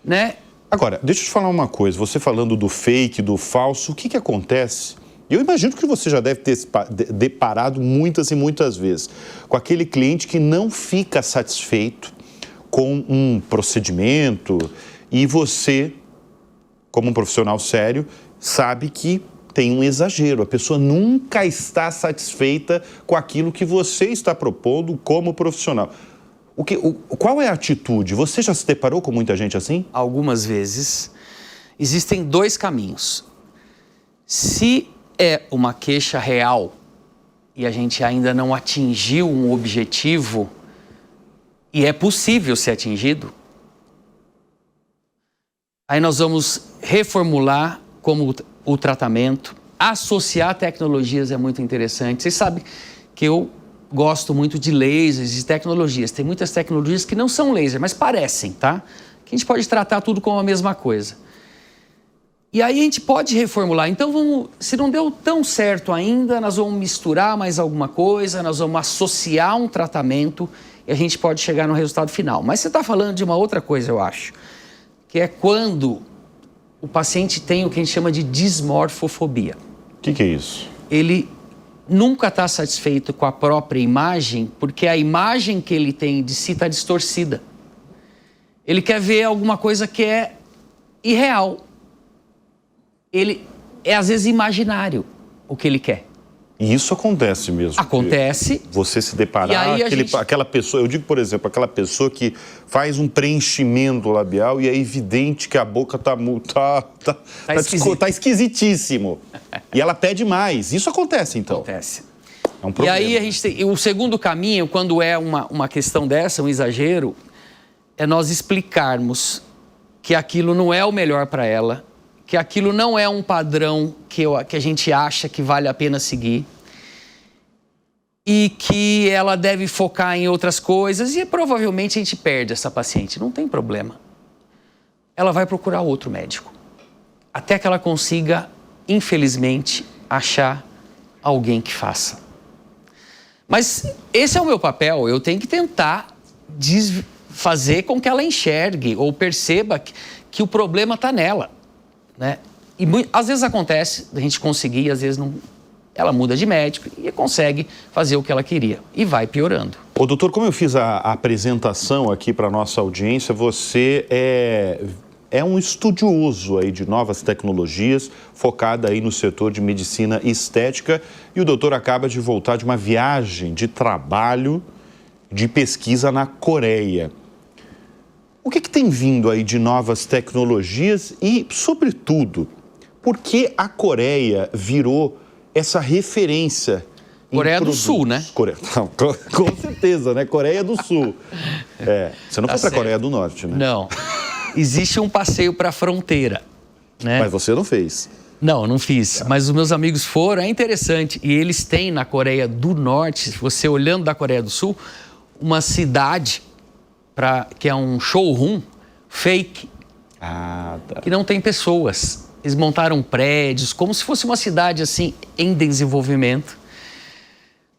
Né? Agora, deixa eu te falar uma coisa. Você falando do fake, do falso, o que acontece? Eu imagino que você já deve ter deparado muitas e muitas vezes com aquele cliente que não fica satisfeito com um procedimento e você, como um profissional sério, sabe que tem um exagero. A pessoa nunca está satisfeita com aquilo que você está propondo como profissional. Qual é a atitude? Você já se deparou com muita gente assim? Algumas vezes. Existem dois caminhos. Se é uma queixa real e a gente ainda não atingiu um objetivo e é possível ser atingido, aí nós vamos reformular como o tratamento. Associar tecnologias é muito interessante. Vocês sabem que eu gosto muito de lasers e tecnologias. Tem muitas tecnologias que não são laser, mas parecem, tá? Que a gente pode tratar tudo como a mesma coisa. E aí a gente pode reformular. Então, se não deu tão certo ainda, nós vamos misturar mais alguma coisa, nós vamos associar um tratamento e a gente pode chegar no resultado final. Mas você está falando de uma outra coisa, eu acho, que é quando o paciente tem o que a gente chama de dismorfofobia. O que é isso? Ele nunca está satisfeito com a própria imagem, porque a imagem que ele tem de si está distorcida. Ele quer ver alguma coisa que é irreal. Ele é, às vezes, imaginário o que ele quer. E isso acontece mesmo. Acontece. Você se deparar, aquela pessoa, eu digo, por exemplo, aquela pessoa que faz um preenchimento labial e é evidente que a boca tá esquisitíssimo. E ela pede mais. Isso acontece, então. Acontece. É um problema. E aí a gente tem, o segundo caminho, quando é uma questão dessa, um exagero, é nós explicarmos que aquilo não é o melhor para ela, que aquilo não é um padrão que a gente acha que vale a pena seguir e que ela deve focar em outras coisas e provavelmente a gente perde essa paciente. Não tem problema. Ela vai procurar outro médico até que ela consiga, infelizmente, achar alguém que faça. Mas esse é o meu papel. Eu tenho que tentar fazer com que ela enxergue ou perceba que o problema está nela. Né? E às vezes acontece, a gente conseguir, às vezes não. Ela muda de médico e consegue fazer o que ela queria. E vai piorando. Ô, doutor, como eu fiz a apresentação aqui para a nossa audiência, você é um estudioso aí de novas tecnologias, focada aí no setor de medicina estética. E o doutor acaba de voltar de uma viagem de trabalho, de pesquisa na Coreia. O que tem vindo aí de novas tecnologias e, sobretudo, por que a Coreia virou essa referência? Coreia do Sul, né? Não, com certeza, né? Coreia do Sul. Você não foi para a Coreia do Norte, né? Não. Existe um passeio para a fronteira, né? Mas você não fez. Não, não fiz. Mas os meus amigos foram, é interessante. E eles têm na Coreia do Norte, você olhando da Coreia do Sul, uma cidade que é um showroom fake, que não tem pessoas. Eles montaram prédios, como se fosse uma cidade assim em desenvolvimento.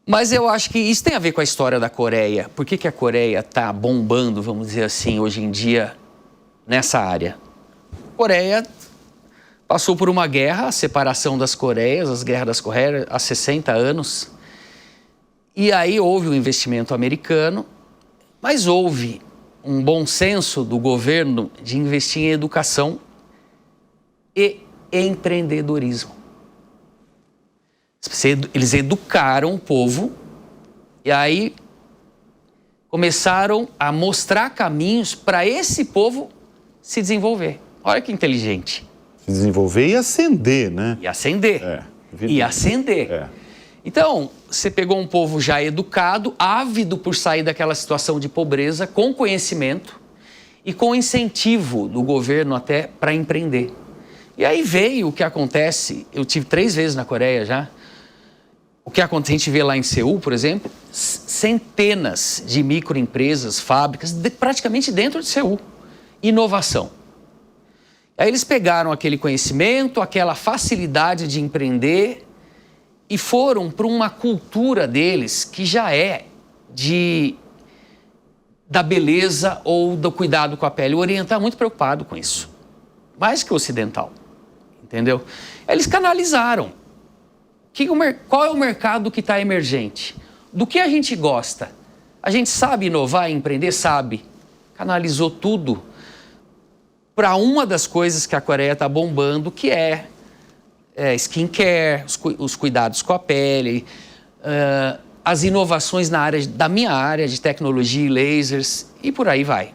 Mas eu acho que isso tem a ver com a história da Coreia. Por que a Coreia está bombando, vamos dizer assim, hoje em dia, nessa área? A Coreia passou por uma guerra, a separação das Coreias, as guerras das Coreias, há 60 anos. E aí houve um investimento americano, mas houve um bom senso do governo de investir em educação e empreendedorismo. Eles educaram o povo e aí começaram a mostrar caminhos para esse povo se desenvolver. Olha que inteligente. Se desenvolver e ascender, né? E ascender. E ascender. Então, você pegou um povo já educado, ávido por sair daquela situação de pobreza, com conhecimento e com incentivo do governo até para empreender. E aí veio o que acontece, eu tive 3 vezes na Coreia já, o que acontece, a gente vê lá em Seul, por exemplo, centenas de microempresas, fábricas, praticamente dentro de Seul. Inovação. Aí eles pegaram aquele conhecimento, aquela facilidade de empreender e foram para uma cultura deles que já é da beleza ou do cuidado com a pele. O oriental é muito preocupado com isso, mais que o ocidental, entendeu? Eles canalizaram. Qual é o mercado que está emergente? Do que a gente gosta? A gente sabe inovar e empreender? Sabe. Canalizou tudo para uma das coisas que a Coreia está bombando, que é skincare, os cuidados com a pele, as inovações da minha área de tecnologia e lasers e por aí vai.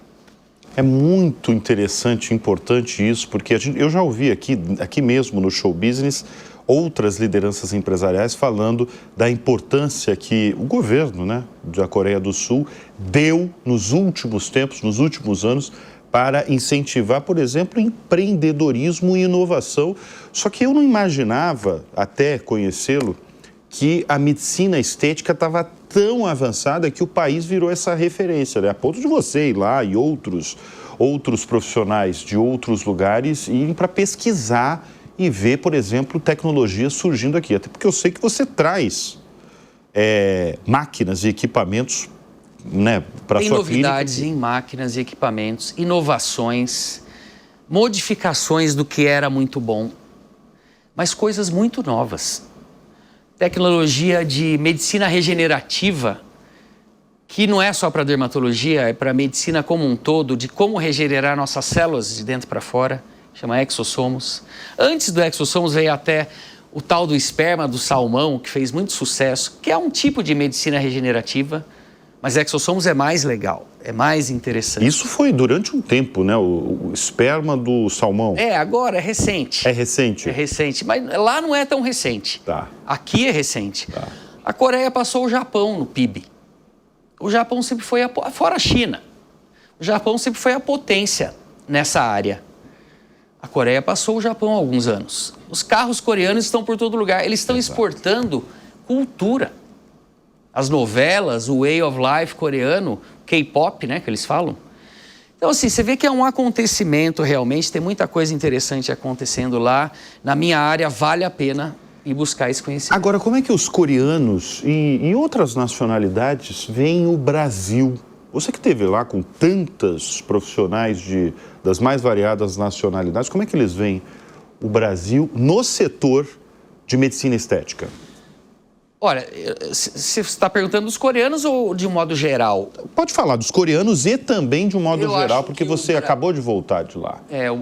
É muito interessante e importante isso, porque eu já ouvi aqui mesmo no Show Business outras lideranças empresariais falando da importância que o governo, né, da Coreia do Sul deu nos últimos tempos, nos últimos anos, para incentivar, por exemplo, empreendedorismo e inovação. Só que eu não imaginava, até conhecê-lo, que a medicina estética estava tão avançada que o país virou essa referência, né? A ponto de você ir lá e outros profissionais de outros lugares irem para pesquisar e ver, por exemplo, tecnologias surgindo aqui. Até porque eu sei que você traz máquinas e equipamentos, né, para a sua clínica. Tem novidades em máquinas e equipamentos, inovações, modificações do que era muito bom, mas coisas muito novas. Tecnologia de medicina regenerativa, que não é só para dermatologia, é para a medicina como um todo, de como regenerar nossas células de dentro para fora, chama exossomos. Antes do exossomos veio até o tal do esperma do salmão, que fez muito sucesso, que é um tipo de medicina regenerativa, mas exossomos é mais legal, é mais interessante. Isso foi durante um tempo, né? O esperma do salmão. Agora é recente. É recente? É recente, mas lá não é tão recente. Tá. Aqui é recente. Tá. A Coreia passou o Japão no PIB. O Japão sempre foi, fora a China, o Japão sempre foi a potência nessa área. A Coreia passou o Japão há alguns anos. Os carros coreanos estão por todo lugar. Eles estão exportando cultura. As novelas, o way of life coreano, K-pop, né, que eles falam. Então, assim, você vê que é um acontecimento realmente, tem muita coisa interessante acontecendo lá. Na minha área, vale a pena ir buscar esse conhecimento. Agora, como é que os coreanos e outras nacionalidades veem o Brasil? Você que esteve lá com tantos profissionais das mais variadas nacionalidades, como é que eles veem o Brasil no setor de medicina estética? Olha, você está perguntando dos coreanos ou de um modo geral? Pode falar dos coreanos e também de um modo Eu geral, acho porque que você acabou de voltar de lá.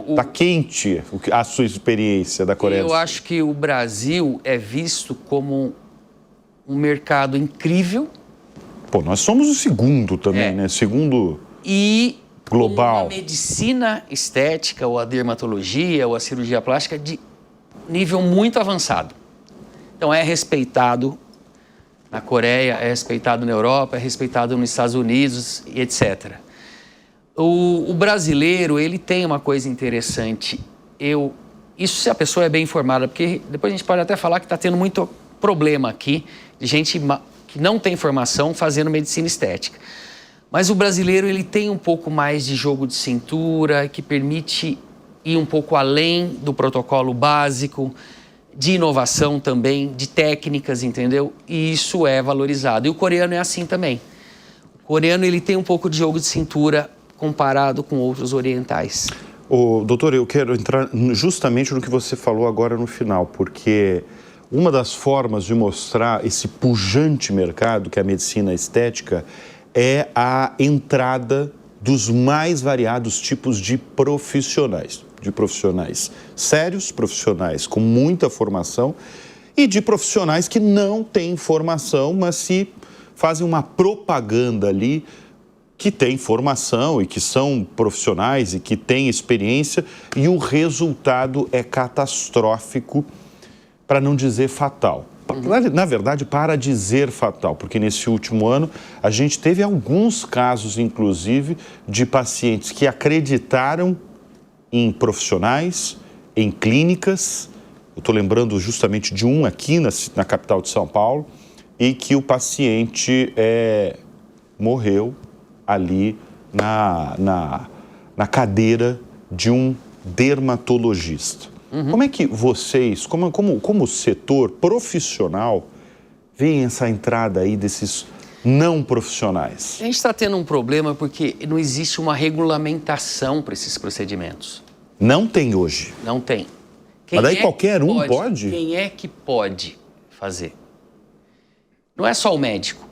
Está quente a sua experiência da Coreia do Sul. Eu acho que o Brasil é visto como um mercado incrível. Pô, nós somos o segundo também, né? Segundo global. Uma medicina estética, ou a dermatologia, ou a cirurgia plástica de nível muito avançado. Então é respeitado na Coreia, é respeitado na Europa, é respeitado nos Estados Unidos e etc. O brasileiro, ele tem uma coisa interessante. Isso se a pessoa é bem informada, porque depois a gente pode até falar que está tendo muito problema aqui de gente que não tem formação fazendo medicina estética. Mas o brasileiro, ele tem um pouco mais de jogo de cintura, que permite ir um pouco além do protocolo básico, de inovação também, de técnicas, entendeu? E isso é valorizado. E o coreano é assim também. O coreano, ele tem um pouco de jogo de cintura comparado com outros orientais. Doutor, eu quero entrar justamente no que você falou agora no final, porque uma das formas de mostrar esse pujante mercado, que é a medicina estética, é a entrada dos mais variados tipos de profissionais. De profissionais sérios, profissionais com muita formação e de profissionais que não têm formação, mas se fazem uma propaganda ali que tem formação e que são profissionais e que têm experiência e o resultado é catastrófico, para não dizer fatal. Na verdade, para dizer fatal, porque nesse último ano a gente teve alguns casos, inclusive, de pacientes que acreditaram em profissionais, em clínicas. Eu estou lembrando justamente de um aqui na capital de São Paulo, e que o paciente morreu ali na cadeira de um dermatologista. Como é que vocês, como setor profissional, veem essa entrada aí desses não profissionais? A gente está tendo um problema porque não existe uma regulamentação para esses procedimentos. Não tem hoje? Não tem. Mas daí qualquer um pode? Quem é que pode fazer? Não é só o médico.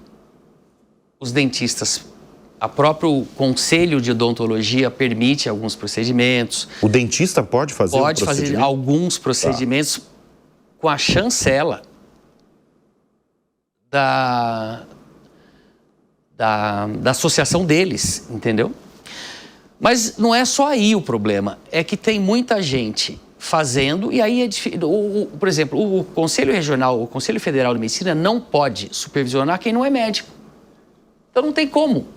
Os dentistas, o próprio Conselho de Odontologia permite alguns procedimentos. O dentista pode fazer Pode fazer alguns procedimentos com a chancela da associação deles, entendeu? Mas não é só aí o problema, é que tem muita gente fazendo e aí é difícil. Por exemplo, o Conselho Regional, o Conselho Federal de Medicina não pode supervisionar quem não é médico. Então não tem como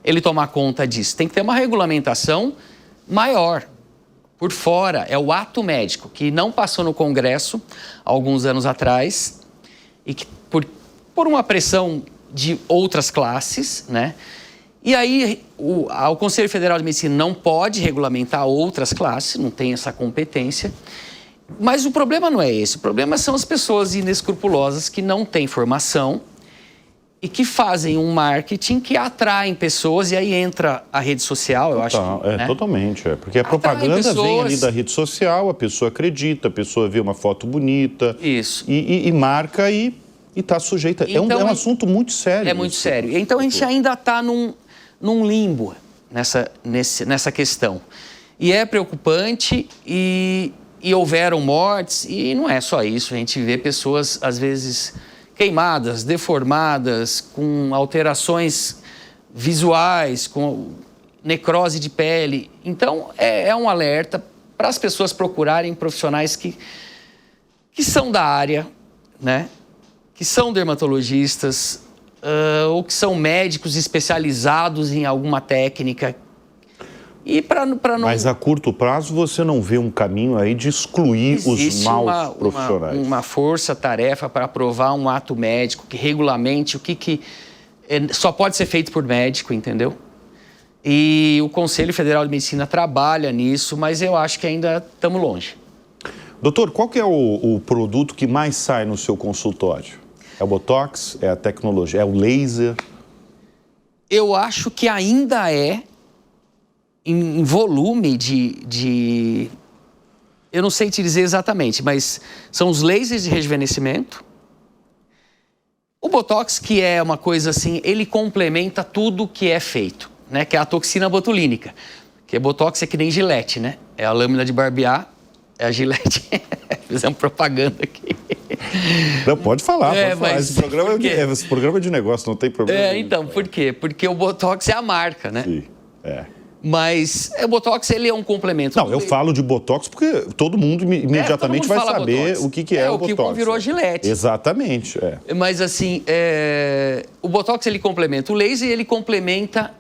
ele tomar conta disso. Tem que ter uma regulamentação maior, por fora. É o ato médico, que não passou no Congresso há alguns anos atrás e que por uma pressão de outras classes, né? E aí o Conselho Federal de Medicina não pode regulamentar outras classes, não tem essa competência. Mas o problema não é esse. O problema são as pessoas inescrupulosas que não têm formação e que fazem um marketing que atraem pessoas, e aí entra a rede social, eu acho que, né? Totalmente, porque a propaganda vem ali da rede social, a pessoa acredita, a pessoa vê uma foto bonita. Isso. E marca e está sujeita. Então, é um assunto muito sério. É muito sério. Então a gente ainda está num limbo nessa questão. E é preocupante e houveram mortes, e não é só isso, a gente vê pessoas, às vezes, queimadas, deformadas, com alterações visuais, com necrose de pele. Então, é um alerta para as pessoas procurarem profissionais que são da área, né? Que são dermatologistas, ou que são médicos especializados em alguma técnica. E para não... Mas a curto prazo você não vê um caminho aí de excluir os maus profissionais? Uma força-tarefa para aprovar um ato médico que regulamente o que só pode ser feito por médico, entendeu? E o Conselho Federal de Medicina trabalha nisso, mas eu acho que ainda estamos longe. Doutor, qual que é o produto que mais sai no seu consultório? É o Botox? É a tecnologia? É o laser? Eu acho que ainda é em volume de eu não sei te dizer exatamente, mas são os lasers de rejuvenescimento. O Botox, que é uma coisa assim, ele complementa tudo que é feito, né? Que é a toxina botulínica. Que Botox é que nem Gillette, né? É a lâmina de barbear, é a Gillette. Fizemos propaganda aqui. Não, pode falar, pode falar. Mas Esse programa é de negócio, não tem problema. Então, por quê? Porque o Botox é a marca, né? Sim, Mas o Botox, ele é um complemento. Não, eu falo de Botox porque todo mundo imediatamente todo mundo vai saber Botox. o que é o Botox. O que virou Gillette. Exatamente, Mas assim, o Botox, ele complementa o laser e ele complementa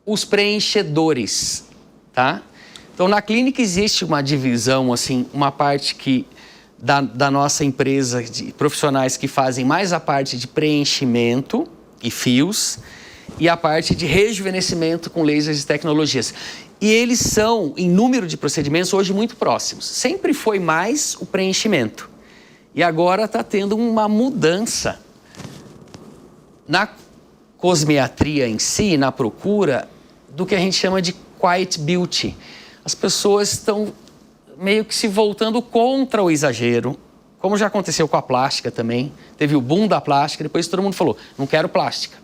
os preenchedores, tá? Então, na clínica existe uma divisão, assim, uma parte que da nossa empresa de profissionais que fazem mais a parte de preenchimento e fios e a parte de rejuvenescimento com lasers e tecnologias. E eles são, em número de procedimentos, hoje muito próximos. Sempre foi mais o preenchimento. E agora está tendo uma mudança na cosmetria em si, na procura, do que a gente chama de quiet beauty. As pessoas estão meio que se voltando contra o exagero, como já aconteceu com a plástica também. Teve o boom da plástica, depois todo mundo falou, não quero plástica.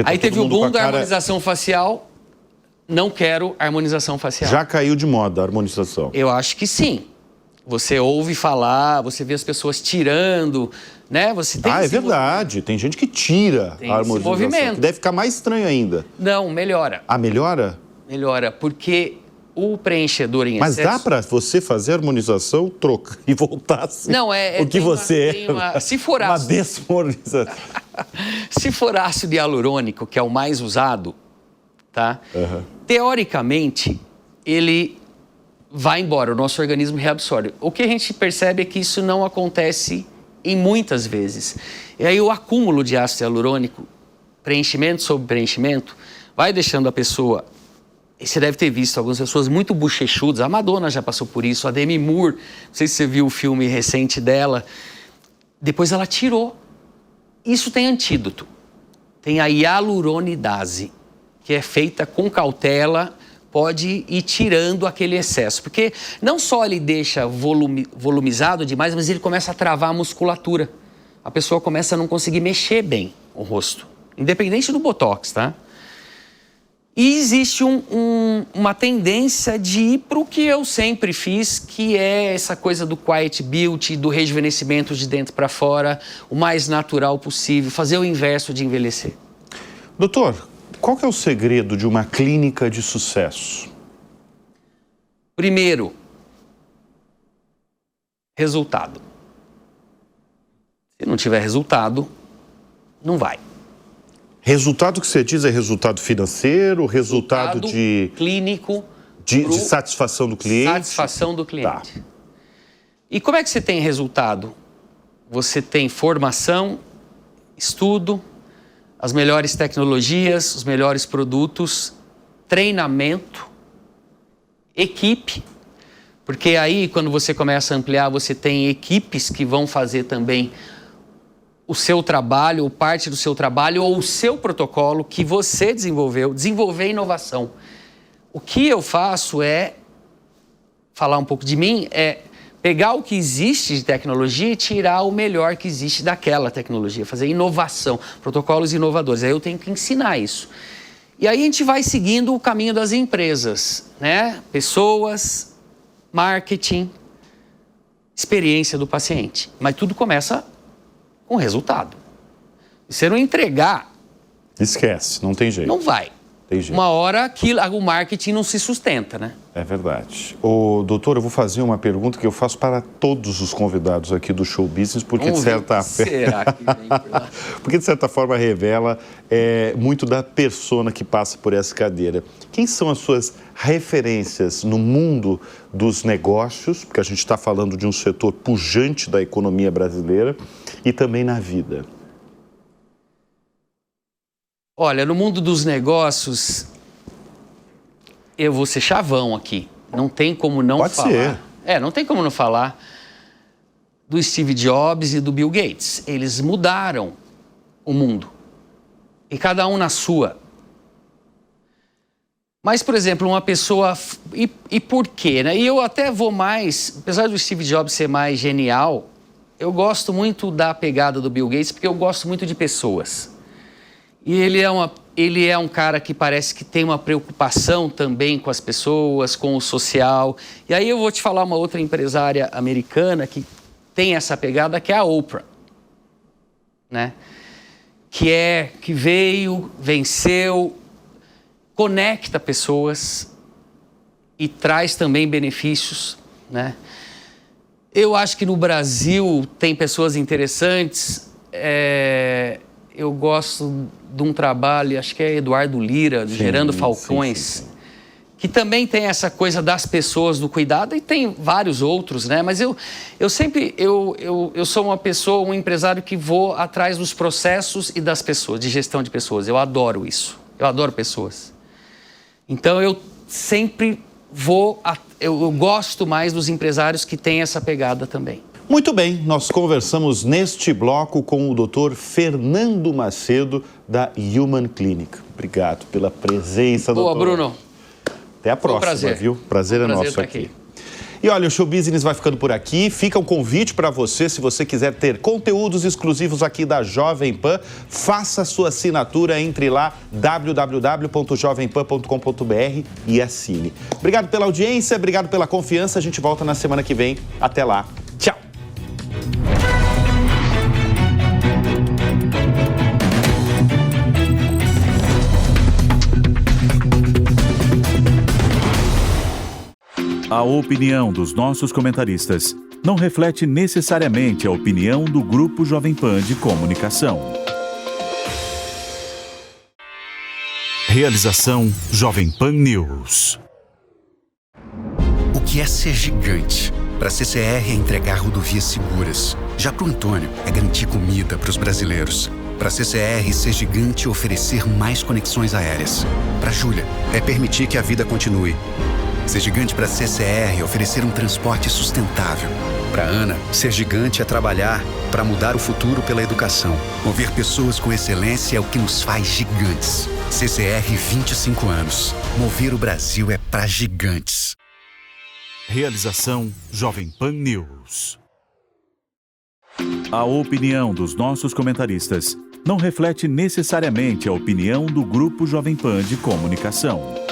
Aí teve o boom da harmonização facial, não quero harmonização facial. Já caiu de moda a harmonização? Eu acho que sim. Você ouve falar, você vê as pessoas tirando, né? Você tem é verdade. Tem gente que tira a harmonização. Movimento. Que deve ficar mais estranho ainda. Não, melhora. Melhora? Melhora, porque o preenchedor em Mas excesso... dá para você fazer a harmonização, troca e voltar assim? Não, o que você se for uma ácido... desmoralização. Se for ácido hialurônico, que é o mais usado, tá? Teoricamente, ele vai embora, o nosso organismo reabsorve. O que a gente percebe é que isso não acontece em muitas vezes. E aí o acúmulo de ácido hialurônico, preenchimento sobre preenchimento, vai deixando a pessoa... Você deve ter visto algumas pessoas muito bochechudas. A Madonna já passou por isso, a Demi Moore, não sei se você viu o filme recente dela. Depois ela tirou. Isso tem antídoto. Tem a hialuronidase, que é feita com cautela, pode ir tirando aquele excesso. Porque não só ele deixa volumizado demais, mas ele começa a travar a musculatura. A pessoa começa a não conseguir mexer bem o rosto. Independente do Botox, tá? E existe uma tendência de ir para o que eu sempre fiz, que é essa coisa do quiet beauty, do rejuvenescimento de dentro para fora, o mais natural possível, fazer o inverso de envelhecer. Doutor, qual que é o segredo de uma clínica de sucesso? Primeiro, resultado. Se não tiver resultado, não vai. Resultado que você diz é resultado financeiro, resultado de... clínico. De satisfação do cliente? Satisfação do cliente. Tá. E como é que você tem resultado? Você tem formação, estudo, as melhores tecnologias, os melhores produtos, treinamento, equipe. Porque aí, quando você começa a ampliar, você tem equipes que vão fazer também o seu trabalho, ou parte do seu trabalho, ou o seu protocolo que você desenvolveu, desenvolver inovação. O que eu faço é, falar um pouco de mim, é pegar o que existe de tecnologia e tirar o melhor que existe daquela tecnologia, fazer inovação, protocolos inovadores. Aí eu tenho que ensinar isso. E aí a gente vai seguindo o caminho das empresas, né? Pessoas, marketing, experiência do paciente. Mas tudo começa com resultado. Se você não entregar... Esquece, não tem jeito. Não vai. Tem jeito. Uma hora que o marketing não se sustenta, né? É verdade. Doutor, eu vou fazer uma pergunta que eu faço para todos os convidados aqui do Show Business, porque de certa porque de certa forma revela muito da persona que passa por essa cadeira. Quem são as suas referências no mundo dos negócios, porque a gente está falando de um setor pujante da economia brasileira, e também na vida? Olha, no mundo dos negócios, eu vou ser chavão aqui. Não tem como não falar. Pode ser. Não tem como não falar do Steve Jobs e do Bill Gates. Eles mudaram o mundo. E cada um na sua. Mas, por exemplo, uma pessoa... E por quê, né? E eu até vou mais... Apesar do Steve Jobs ser mais genial, eu gosto muito da pegada do Bill Gates, porque eu gosto muito de pessoas. E ele é um cara que parece que tem uma preocupação também com as pessoas, com o social. E aí eu vou te falar uma outra empresária americana que tem essa pegada, que é a Oprah, né? Que veio, venceu, conecta pessoas e traz também benefícios, né? Eu acho que no Brasil tem pessoas interessantes. Eu gosto de um trabalho, acho que é Eduardo Lira, do Gerando Falcões, sim. Que também tem essa coisa das pessoas, do cuidado, e tem vários outros, né? Mas eu sou uma pessoa, um empresário que vou atrás dos processos e das pessoas, de gestão de pessoas. Eu adoro isso. Eu adoro pessoas. Então, eu sempre eu gosto mais dos empresários que têm essa pegada também. Muito bem, nós conversamos neste bloco com o Dr. Fernando Macedo, da Human Clinic. Obrigado pela presença, doutor. Boa, Bruno. Até a próxima, viu? Prazer é nosso aqui. E olha, o Show Business vai ficando por aqui. Fica um convite para você, se você quiser ter conteúdos exclusivos aqui da Jovem Pan, faça sua assinatura, entre lá, www.jovempan.com.br e assine. Obrigado pela audiência, obrigado pela confiança. A gente volta na semana que vem. Até lá. Tchau. A opinião dos nossos comentaristas não reflete necessariamente a opinião do Grupo Jovem Pan de Comunicação. Realização Jovem Pan News. O que é ser gigante? Para a CCR é entregar rodovias seguras. Já para o Antônio é garantir comida para os brasileiros. Para a CCR, ser gigante é oferecer mais conexões aéreas. Para a Júlia, é permitir que a vida continue. Ser gigante para a CCR é oferecer um transporte sustentável. Para a Ana, ser gigante é trabalhar para mudar o futuro pela educação. Mover pessoas com excelência é o que nos faz gigantes. CCR 25 anos. Mover o Brasil é para gigantes. Realização Jovem Pan News. A opinião dos nossos comentaristas não reflete necessariamente a opinião do Grupo Jovem Pan de Comunicação.